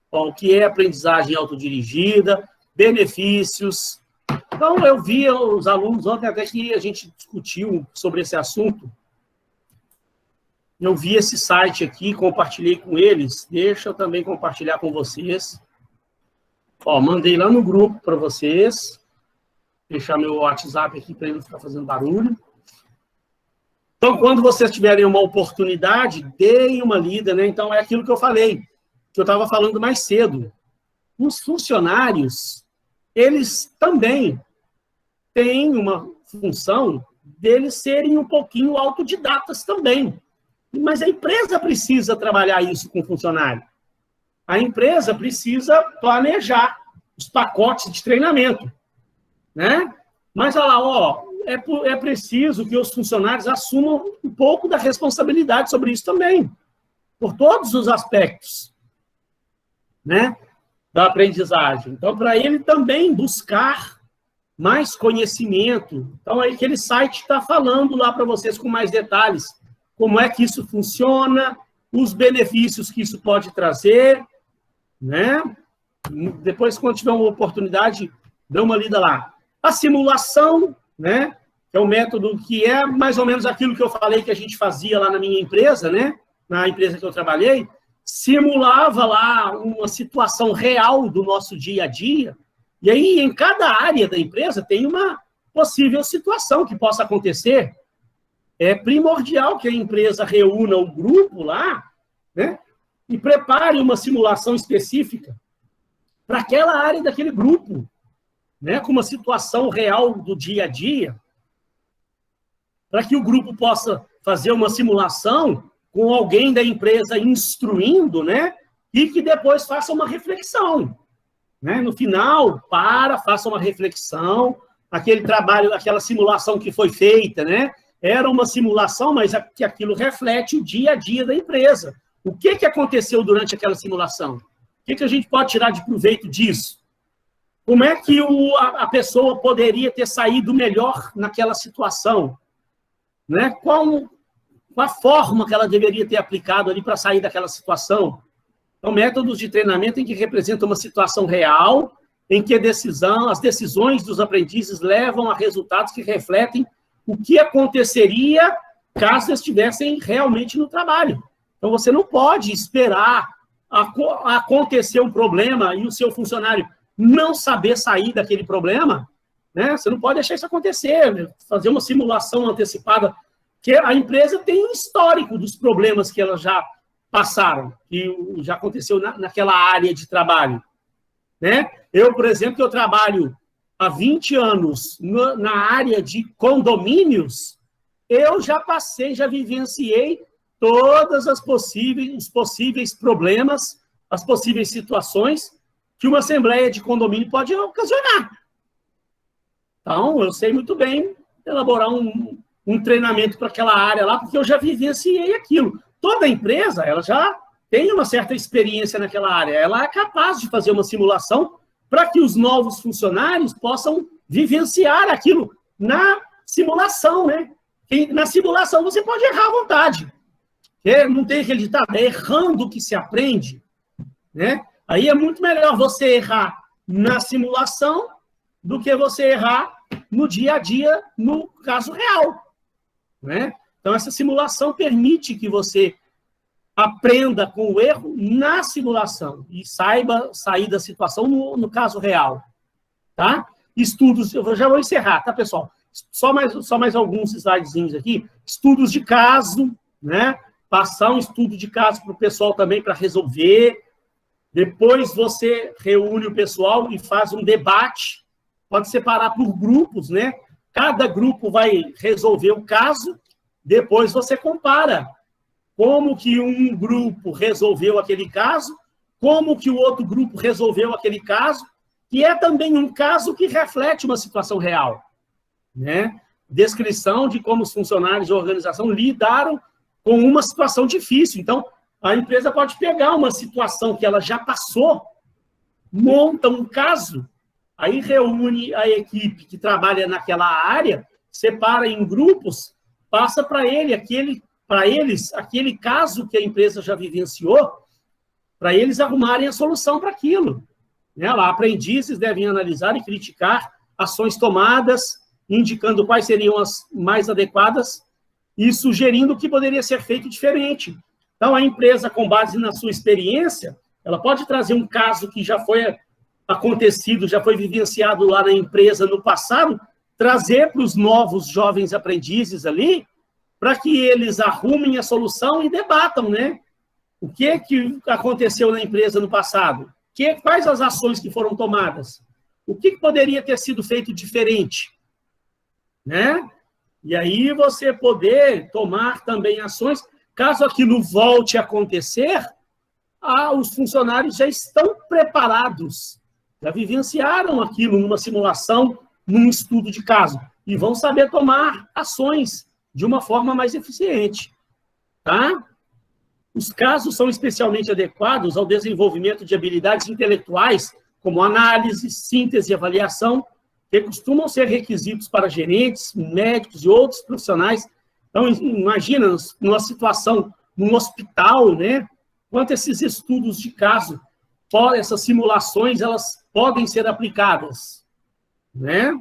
Speaker 1: O que é aprendizagem autodirigida? Benefícios. Então, eu vi os alunos ontem, até que a gente discutiu sobre esse assunto. Eu vi esse site aqui, compartilhei com eles. Deixa eu também compartilhar com vocês. Mandei lá no grupo para vocês. Deixar meu WhatsApp aqui para ele não ficar fazendo barulho. Então, quando vocês tiverem uma oportunidade, deem uma lida, né? Então, é aquilo que eu falei, que eu estava falando mais cedo. Os funcionários, eles também têm uma função deles serem um pouquinho autodidatas também. Mas a empresa precisa trabalhar isso com o funcionário. A empresa precisa planejar os pacotes de treinamento, né? Mas, olha lá, é preciso que os funcionários assumam um pouco da responsabilidade sobre isso também, por todos os aspectos, né, da aprendizagem. Então, para ele também buscar mais conhecimento. Então, aí aquele site está falando lá para vocês com mais detalhes como é que isso funciona, os benefícios que isso pode trazer, né? Depois, quando tiver uma oportunidade, dá uma lida lá. A simulação, né? Que é um método que é mais ou menos aquilo que eu falei que a gente fazia lá na minha empresa, né? Na empresa que eu trabalhei, simulava lá uma situação real do nosso dia a dia, e aí em cada área da empresa tem uma possível situação que possa acontecer. É primordial que a empresa reúna o grupo lá, né? E prepare uma simulação específica para aquela área daquele grupo, né? Com uma situação real do dia a dia, para que o grupo possa fazer uma simulação com alguém da empresa instruindo, né? E que depois faça uma reflexão, né? No final, faça uma reflexão, aquele trabalho, aquela simulação que foi feita, né? Era uma simulação, mas que aquilo reflete o dia a dia da empresa. O que aconteceu durante aquela simulação? O que a gente pode tirar de proveito disso? Como é que a pessoa poderia ter saído melhor naquela situação? Né? Qual a forma que ela deveria ter aplicado ali para sair daquela situação? Então, métodos de treinamento em que representam uma situação real, em que as decisões dos aprendizes levam a resultados que refletem o que aconteceria caso estivessem realmente no trabalho. Então, você não pode esperar acontecer um problema e o seu funcionário não saber sair daquele problema, né? Você não pode deixar isso acontecer, fazer uma simulação antecipada, que a empresa tem histórico dos problemas que elas já passaram, que já aconteceu naquela área de trabalho, né? Eu, por exemplo, eu trabalho há 20 anos na área de condomínios, eu já vivenciei todas os possíveis problemas, as possíveis situações que uma assembleia de condomínio pode ocasionar. Então, eu sei muito bem elaborar um treinamento para aquela área lá, porque eu já vivenciei aquilo. Toda empresa, ela já tem uma certa experiência naquela área, ela é capaz de fazer uma simulação para que os novos funcionários possam vivenciar aquilo na simulação, né? E na simulação você pode errar à vontade. Não tem aquele ditado, é errando que se aprende, né? Aí é muito melhor você errar na simulação do que você errar no dia a dia, no caso real, né? Então, essa simulação permite que você aprenda com o erro na simulação e saiba sair da situação no caso real, tá? Estudos, eu já vou encerrar, tá, pessoal? Só mais alguns slidezinhos aqui. Estudos de caso, né? Passar um estudo de caso para o pessoal também para resolver. Depois você reúne o pessoal e faz um debate. Pode separar por grupos, né? Cada grupo vai resolver o caso. Depois você compara como que um grupo resolveu aquele caso, como que o outro grupo resolveu aquele caso, que é também um caso que reflete uma situação real, né? Descrição de como os funcionários da organização lidaram com uma situação difícil. Então, a empresa pode pegar uma situação que ela já passou, monta um caso, aí reúne a equipe que trabalha naquela área, separa em grupos, passa para eles aquele caso que a empresa já vivenciou, para eles arrumarem a solução para aquilo. Né? Lá, aprendizes devem analisar e criticar ações tomadas, indicando quais seriam as mais adequadas e sugerindo o que poderia ser feito diferente. Então, a empresa, com base na sua experiência, ela pode trazer um caso que já foi acontecido, já foi vivenciado lá na empresa no passado, trazer para os novos jovens aprendizes ali, para que eles arrumem a solução e debatam, né? O que aconteceu na empresa no passado? Quais as ações que foram tomadas? o que poderia ter sido feito diferente, né? E aí você poder tomar também ações, caso aquilo volte a acontecer, os funcionários já estão preparados, já vivenciaram aquilo numa simulação, num estudo de caso, e vão saber tomar ações de uma forma mais eficiente, tá? Os casos são especialmente adequados ao desenvolvimento de habilidades intelectuais, como análise, síntese e avaliação, que costumam ser requisitos para gerentes, médicos e outros profissionais. Então, imagina, numa situação, num hospital, né? Quanto esses estudos de caso, essas simulações, elas podem ser aplicadas, né?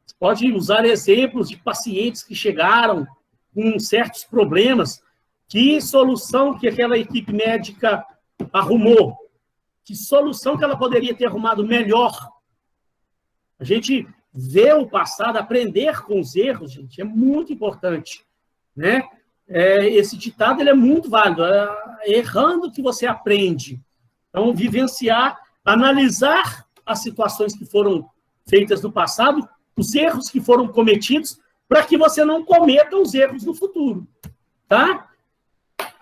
Speaker 1: Você pode usar exemplos de pacientes que chegaram com certos problemas, que solução que aquela equipe médica arrumou, que solução que ela poderia ter arrumado melhor. A gente ver o passado, aprender com os erros, gente, é muito importante, né? Esse ditado ele é muito válido, errando que você aprende. Então, vivenciar, analisar as situações que foram feitas no passado, os erros que foram cometidos, para que você não cometa os erros no futuro, tá?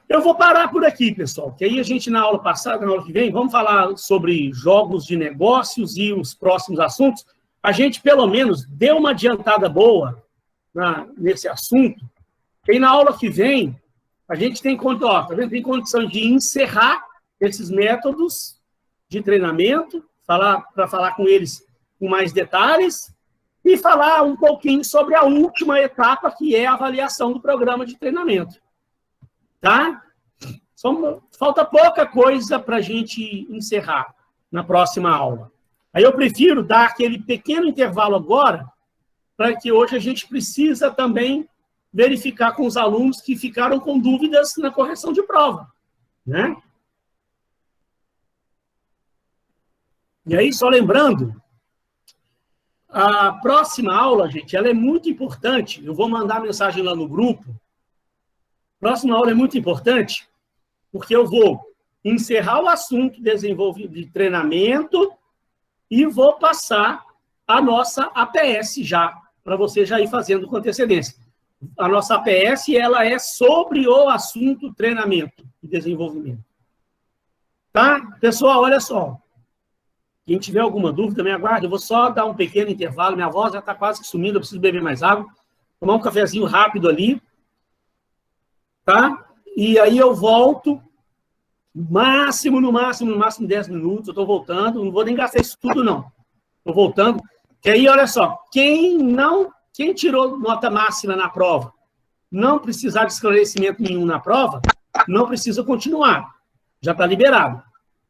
Speaker 1: Eu vou parar por aqui, pessoal, que aí a gente, na aula passada, na aula que vem, vamos falar sobre jogos de negócios e os próximos assuntos. A gente, pelo menos, deu uma adiantada boa nesse assunto, e na aula que vem, a gente tem condição de encerrar esses métodos de treinamento, para falar com eles com mais detalhes, e falar um pouquinho sobre a última etapa, que é a avaliação do programa de treinamento. Tá? Falta pouca coisa para a gente encerrar na próxima aula. Aí eu prefiro dar aquele pequeno intervalo agora, para que hoje a gente precisa também verificar com os alunos que ficaram com dúvidas na correção de prova, né? E aí, só lembrando, a próxima aula, gente, ela é muito importante. Eu vou mandar mensagem lá no grupo. A próxima aula é muito importante, porque eu vou encerrar o assunto desenvolvido de treinamento e vou passar a nossa APS já, para você já ir fazendo com antecedência. A nossa APS, ela é sobre o assunto treinamento e desenvolvimento. Tá? Pessoal, olha só. Quem tiver alguma dúvida, me aguarde. Eu vou só dar um pequeno intervalo. Minha voz já está quase que sumindo, eu preciso beber mais água. Tomar um cafezinho rápido ali. Tá? E aí eu volto, no máximo 10 minutos. Eu estou voltando. Não vou nem gastar isso tudo, não. Estou voltando. Que aí, olha só. Quem tirou nota máxima na prova, não precisar de esclarecimento nenhum na prova, não precisa continuar. Já está liberado.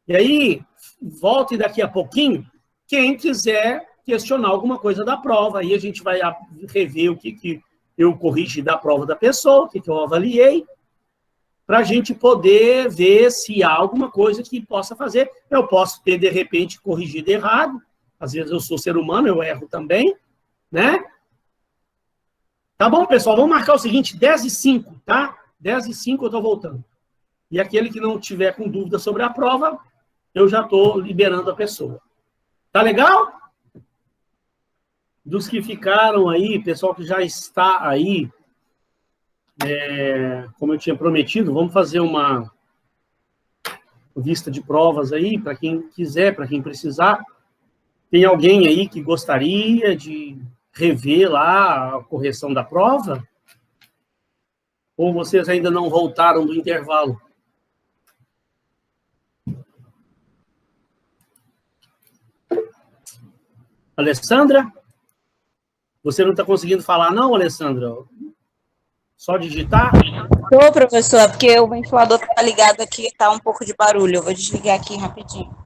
Speaker 1: E aí, volte daqui a pouquinho, quem quiser questionar alguma coisa da prova, aí a gente vai rever o que eu corrigi da prova da pessoa, o que eu avaliei, para a gente poder ver se há alguma coisa que possa fazer. Eu posso ter, de repente, corrigido errado, às vezes eu sou ser humano, eu erro também, né? Tá bom, pessoal? Vamos marcar o seguinte, 10h05, tá? 10h05 eu estou voltando. E aquele que não tiver com dúvida sobre a prova, eu já estou liberando a pessoa. Tá legal? Dos que ficaram aí, pessoal que já está aí, como eu tinha prometido, vamos fazer uma vista de provas aí, para quem quiser, para quem precisar. Tem alguém aí que gostaria de rever lá a correção da prova? Ou vocês ainda não voltaram do intervalo? Alessandra? Você não está conseguindo falar, não, Alessandra? Só digitar?
Speaker 2: Ô, professor, é porque o ventilador está ligado aqui, está um pouco de barulho. Eu vou desligar aqui rapidinho.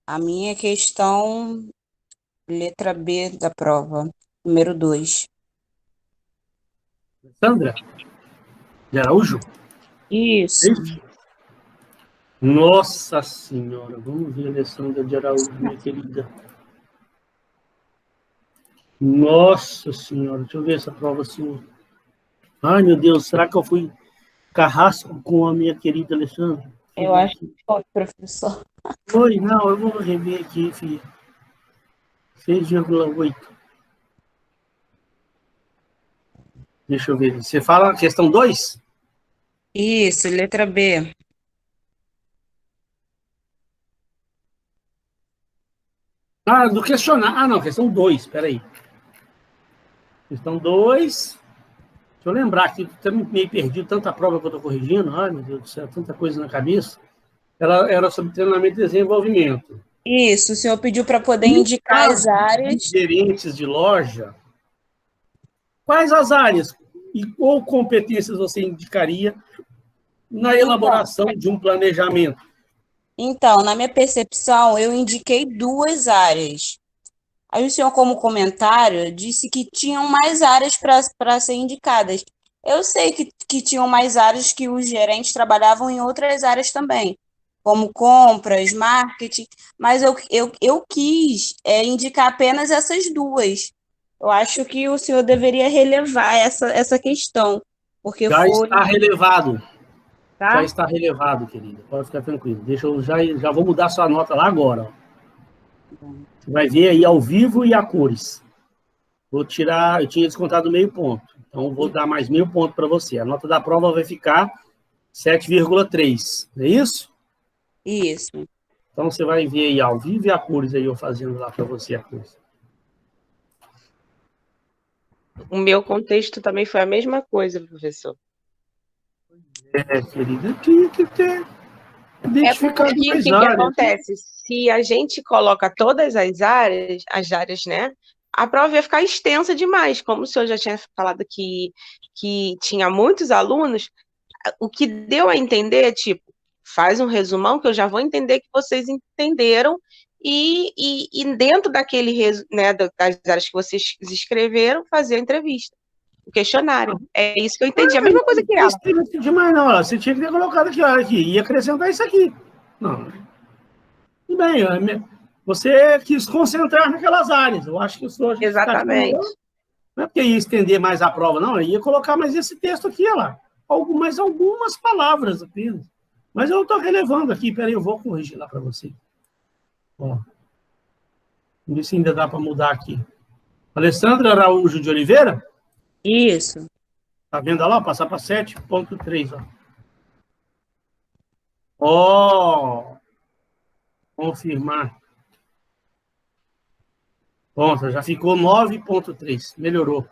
Speaker 2: A minha questão, letra B da prova, número 2.
Speaker 1: Alessandra? De Araújo?
Speaker 2: Isso.
Speaker 1: Nossa Senhora, vamos ver a Alessandra de Araújo, minha querida. Nossa Senhora, deixa eu ver essa prova sua. Ai, meu Deus, será que eu fui carrasco com a minha querida Alessandra?
Speaker 2: Eu acho que foi, professor.
Speaker 1: Foi, não, eu vou rever aqui, filho. 6,8. Deixa eu ver. Você fala a questão 2?
Speaker 2: Isso, letra B.
Speaker 1: Ah, do questionário. Ah, não, questão 2, espera aí. Questão 2. Deixa eu lembrar que eu meio perdido, tanta prova que eu estou corrigindo. Ai, meu Deus do céu, tanta coisa na cabeça. Ela era sobre treinamento e desenvolvimento.
Speaker 2: Isso, o senhor pediu para poder
Speaker 1: No
Speaker 2: indicar as
Speaker 1: caso de
Speaker 2: áreas.
Speaker 1: gerentes de loja, quais as áreas ou competências você indicaria na
Speaker 2: Então,
Speaker 1: elaboração de um planejamento?
Speaker 2: então, na minha percepção, eu indiquei duas áreas. Aí o senhor, como comentário, disse que tinham mais áreas para ser indicadas. Eu sei que tinham mais áreas que os gerentes trabalhavam em outras áreas também, como compras, marketing, mas eu quis indicar apenas essas duas. Eu acho que o senhor deveria relevar essa questão, porque
Speaker 1: Já
Speaker 2: foi,
Speaker 1: está relevado. Já
Speaker 2: tá?
Speaker 1: está relevado, querida. Pode ficar tranquilo. Deixa eu já vou mudar sua nota lá agora. Você vai ver aí ao vivo e a cores. Vou tirar, eu tinha descontado meio ponto. Então, vou dar mais meio ponto para você. A nota da prova vai ficar 7,3. Não é isso?
Speaker 2: Isso.
Speaker 1: Então, você vai ver aí ao vivo e a cores aí, eu fazendo lá para você a cores.
Speaker 3: O meu contexto também foi a mesma coisa, professor.
Speaker 1: Querida, tinha que ter identificado
Speaker 3: Porque o
Speaker 1: mais
Speaker 3: que que
Speaker 1: áreas.
Speaker 3: acontece? Se a gente coloca todas as áreas, né? A prova ia ficar extensa demais. Como o senhor já tinha falado que tinha muitos alunos, o que deu a entender é tipo, faz um resumão que eu já vou entender que vocês entenderam, e dentro daquele, né, das áreas que vocês escreveram, fazer a entrevista, o questionário. É isso que eu entendi. A mesma coisa que ela.
Speaker 1: Não tem demais, não. Você tinha que ter colocado aqui, olha aqui, e acrescentar isso aqui. Não. Tudo bem, você quis concentrar naquelas áreas. Eu acho que a sua justificativa
Speaker 3: Exatamente.
Speaker 1: não é porque ia estender mais a prova, não. Eu ia colocar mais esse texto aqui, olha lá. Mais algumas palavras apenas. Mas eu estou relevando aqui. Peraí, eu vou corrigir lá para você. Ó. Vamos ver se ainda dá para mudar aqui. Alessandra Araújo de Oliveira?
Speaker 2: Isso.
Speaker 1: Tá vendo lá? Passar para 7,3. Ó. Confirmar. Pronto, já ficou 9,3. Melhorou.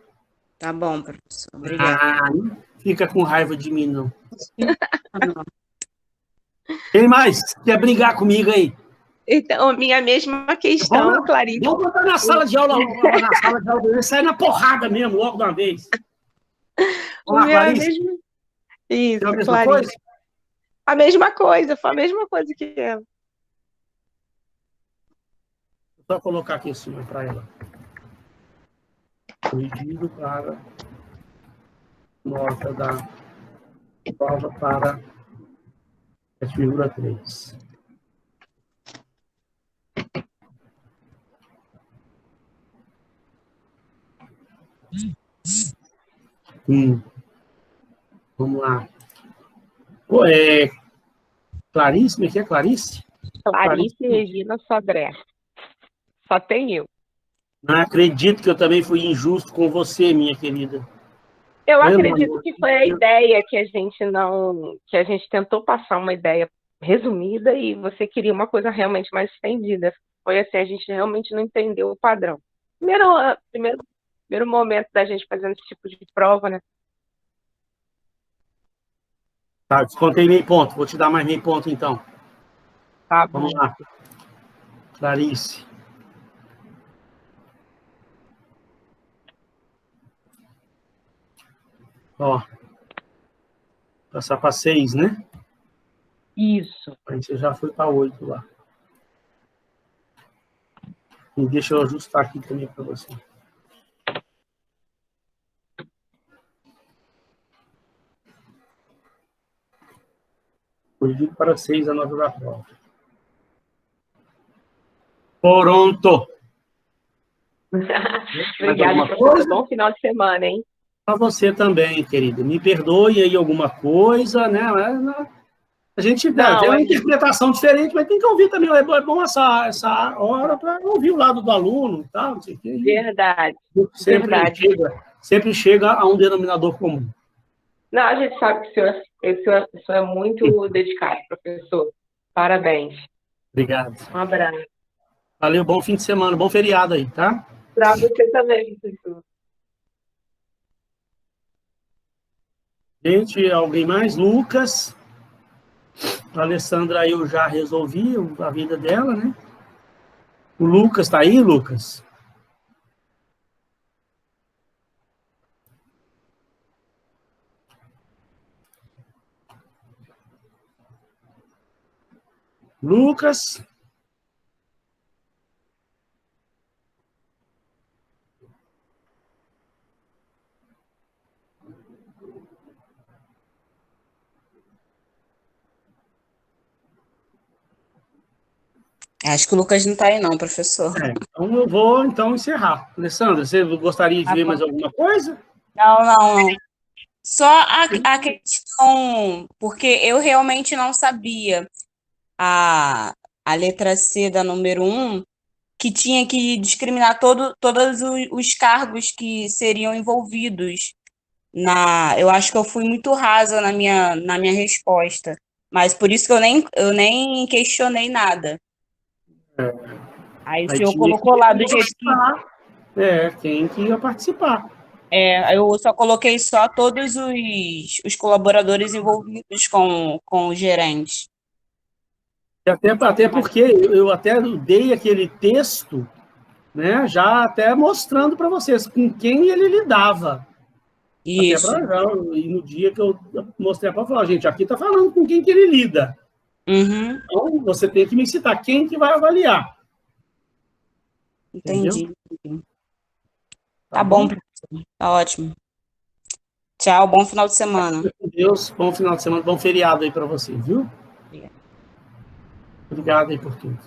Speaker 2: Tá bom, professor. Obrigada.
Speaker 1: Ah, não fica com raiva de mim, não.
Speaker 2: Não.
Speaker 1: Quem mais quer brigar comigo aí?
Speaker 3: Então, minha mesma questão, Clarice.
Speaker 1: Vamos botar na sala de aula, sai na porrada mesmo, logo de uma vez.
Speaker 3: O
Speaker 1: Vamos lá,
Speaker 3: meu é a
Speaker 1: Clarice.
Speaker 3: mesma. Isso,
Speaker 1: Tem a mesma
Speaker 3: Clarice.
Speaker 1: coisa?
Speaker 3: A mesma coisa, foi a mesma coisa que ela.
Speaker 1: Vou só colocar aqui em cima para ela. Corrigido para nota da prova para 7,3. Vamos lá. Pô, Clarice, como é que é Clarice?
Speaker 3: Clarice Regina Sodré. Só tem eu.
Speaker 1: Não acredito que eu também fui injusto com você, minha querida.
Speaker 3: Eu
Speaker 1: Pelo
Speaker 3: acredito
Speaker 1: amor
Speaker 3: que
Speaker 1: de
Speaker 3: foi a
Speaker 1: Deus.
Speaker 3: ideia que a gente não. Que a gente tentou passar uma ideia resumida e você queria uma coisa realmente mais estendida. Foi assim, a gente realmente não entendeu o padrão. Primeiro momento da gente fazendo esse tipo de prova, né?
Speaker 1: Tá, descontei meio ponto. Vou te dar mais meio ponto, então.
Speaker 3: Tá bom.
Speaker 1: Vamos lá. Clarice. Ó. Passar para 6, né?
Speaker 3: Isso.
Speaker 1: Aí você já foi para 8 lá. E deixa eu ajustar aqui também para você. Corrigido para 6 a nota da prova. Pronto.
Speaker 3: Obrigada, professor. Bom final de semana, hein?
Speaker 1: Para você também, querida. Me perdoe aí alguma coisa, né? A gente tem uma interpretação diferente, mas tem que ouvir também. É bom essa hora para ouvir o lado do aluno e tal. Não sei o quê.
Speaker 3: Verdade.
Speaker 1: Sempre chega a um denominador comum.
Speaker 3: Não, a gente sabe que o senhor é muito dedicado, professor. Parabéns.
Speaker 1: Obrigado.
Speaker 3: Um abraço.
Speaker 1: Valeu, bom fim de semana, bom feriado aí, tá?
Speaker 3: Para você também, professor.
Speaker 1: Gente, alguém mais? Lucas. A Alessandra eu já resolvi a vida dela, né? O Lucas tá aí, Lucas? Lucas?
Speaker 2: Acho que o Lucas não tá aí não, professor.
Speaker 1: Então eu vou encerrar. Alessandra, você gostaria de ver mais alguma coisa?
Speaker 2: Não. Só a questão, porque eu realmente não sabia a letra C da número 1, que tinha que discriminar todos os cargos que seriam envolvidos eu acho que eu fui muito rasa na minha resposta, mas por isso que eu nem questionei nada. Aí o senhor colocou lá do jeito que...
Speaker 1: quem que ia participar.
Speaker 2: Eu só coloquei só todos os colaboradores envolvidos com o gerente.
Speaker 1: Até porque eu até dei aquele texto, né, já até mostrando para vocês com quem ele lidava.
Speaker 2: Isso.
Speaker 1: E no dia que eu mostrei para falar, gente, aqui está falando com quem que ele lida.
Speaker 2: Uhum.
Speaker 1: Então, você tem que me citar quem que vai avaliar.
Speaker 2: Entendi. Tá bom, professor. Tá ótimo. Tchau, bom final de semana.
Speaker 1: Deus, bom final de semana, bom feriado aí para você, viu?
Speaker 2: Obrigada.
Speaker 1: Obrigado aí por tudo.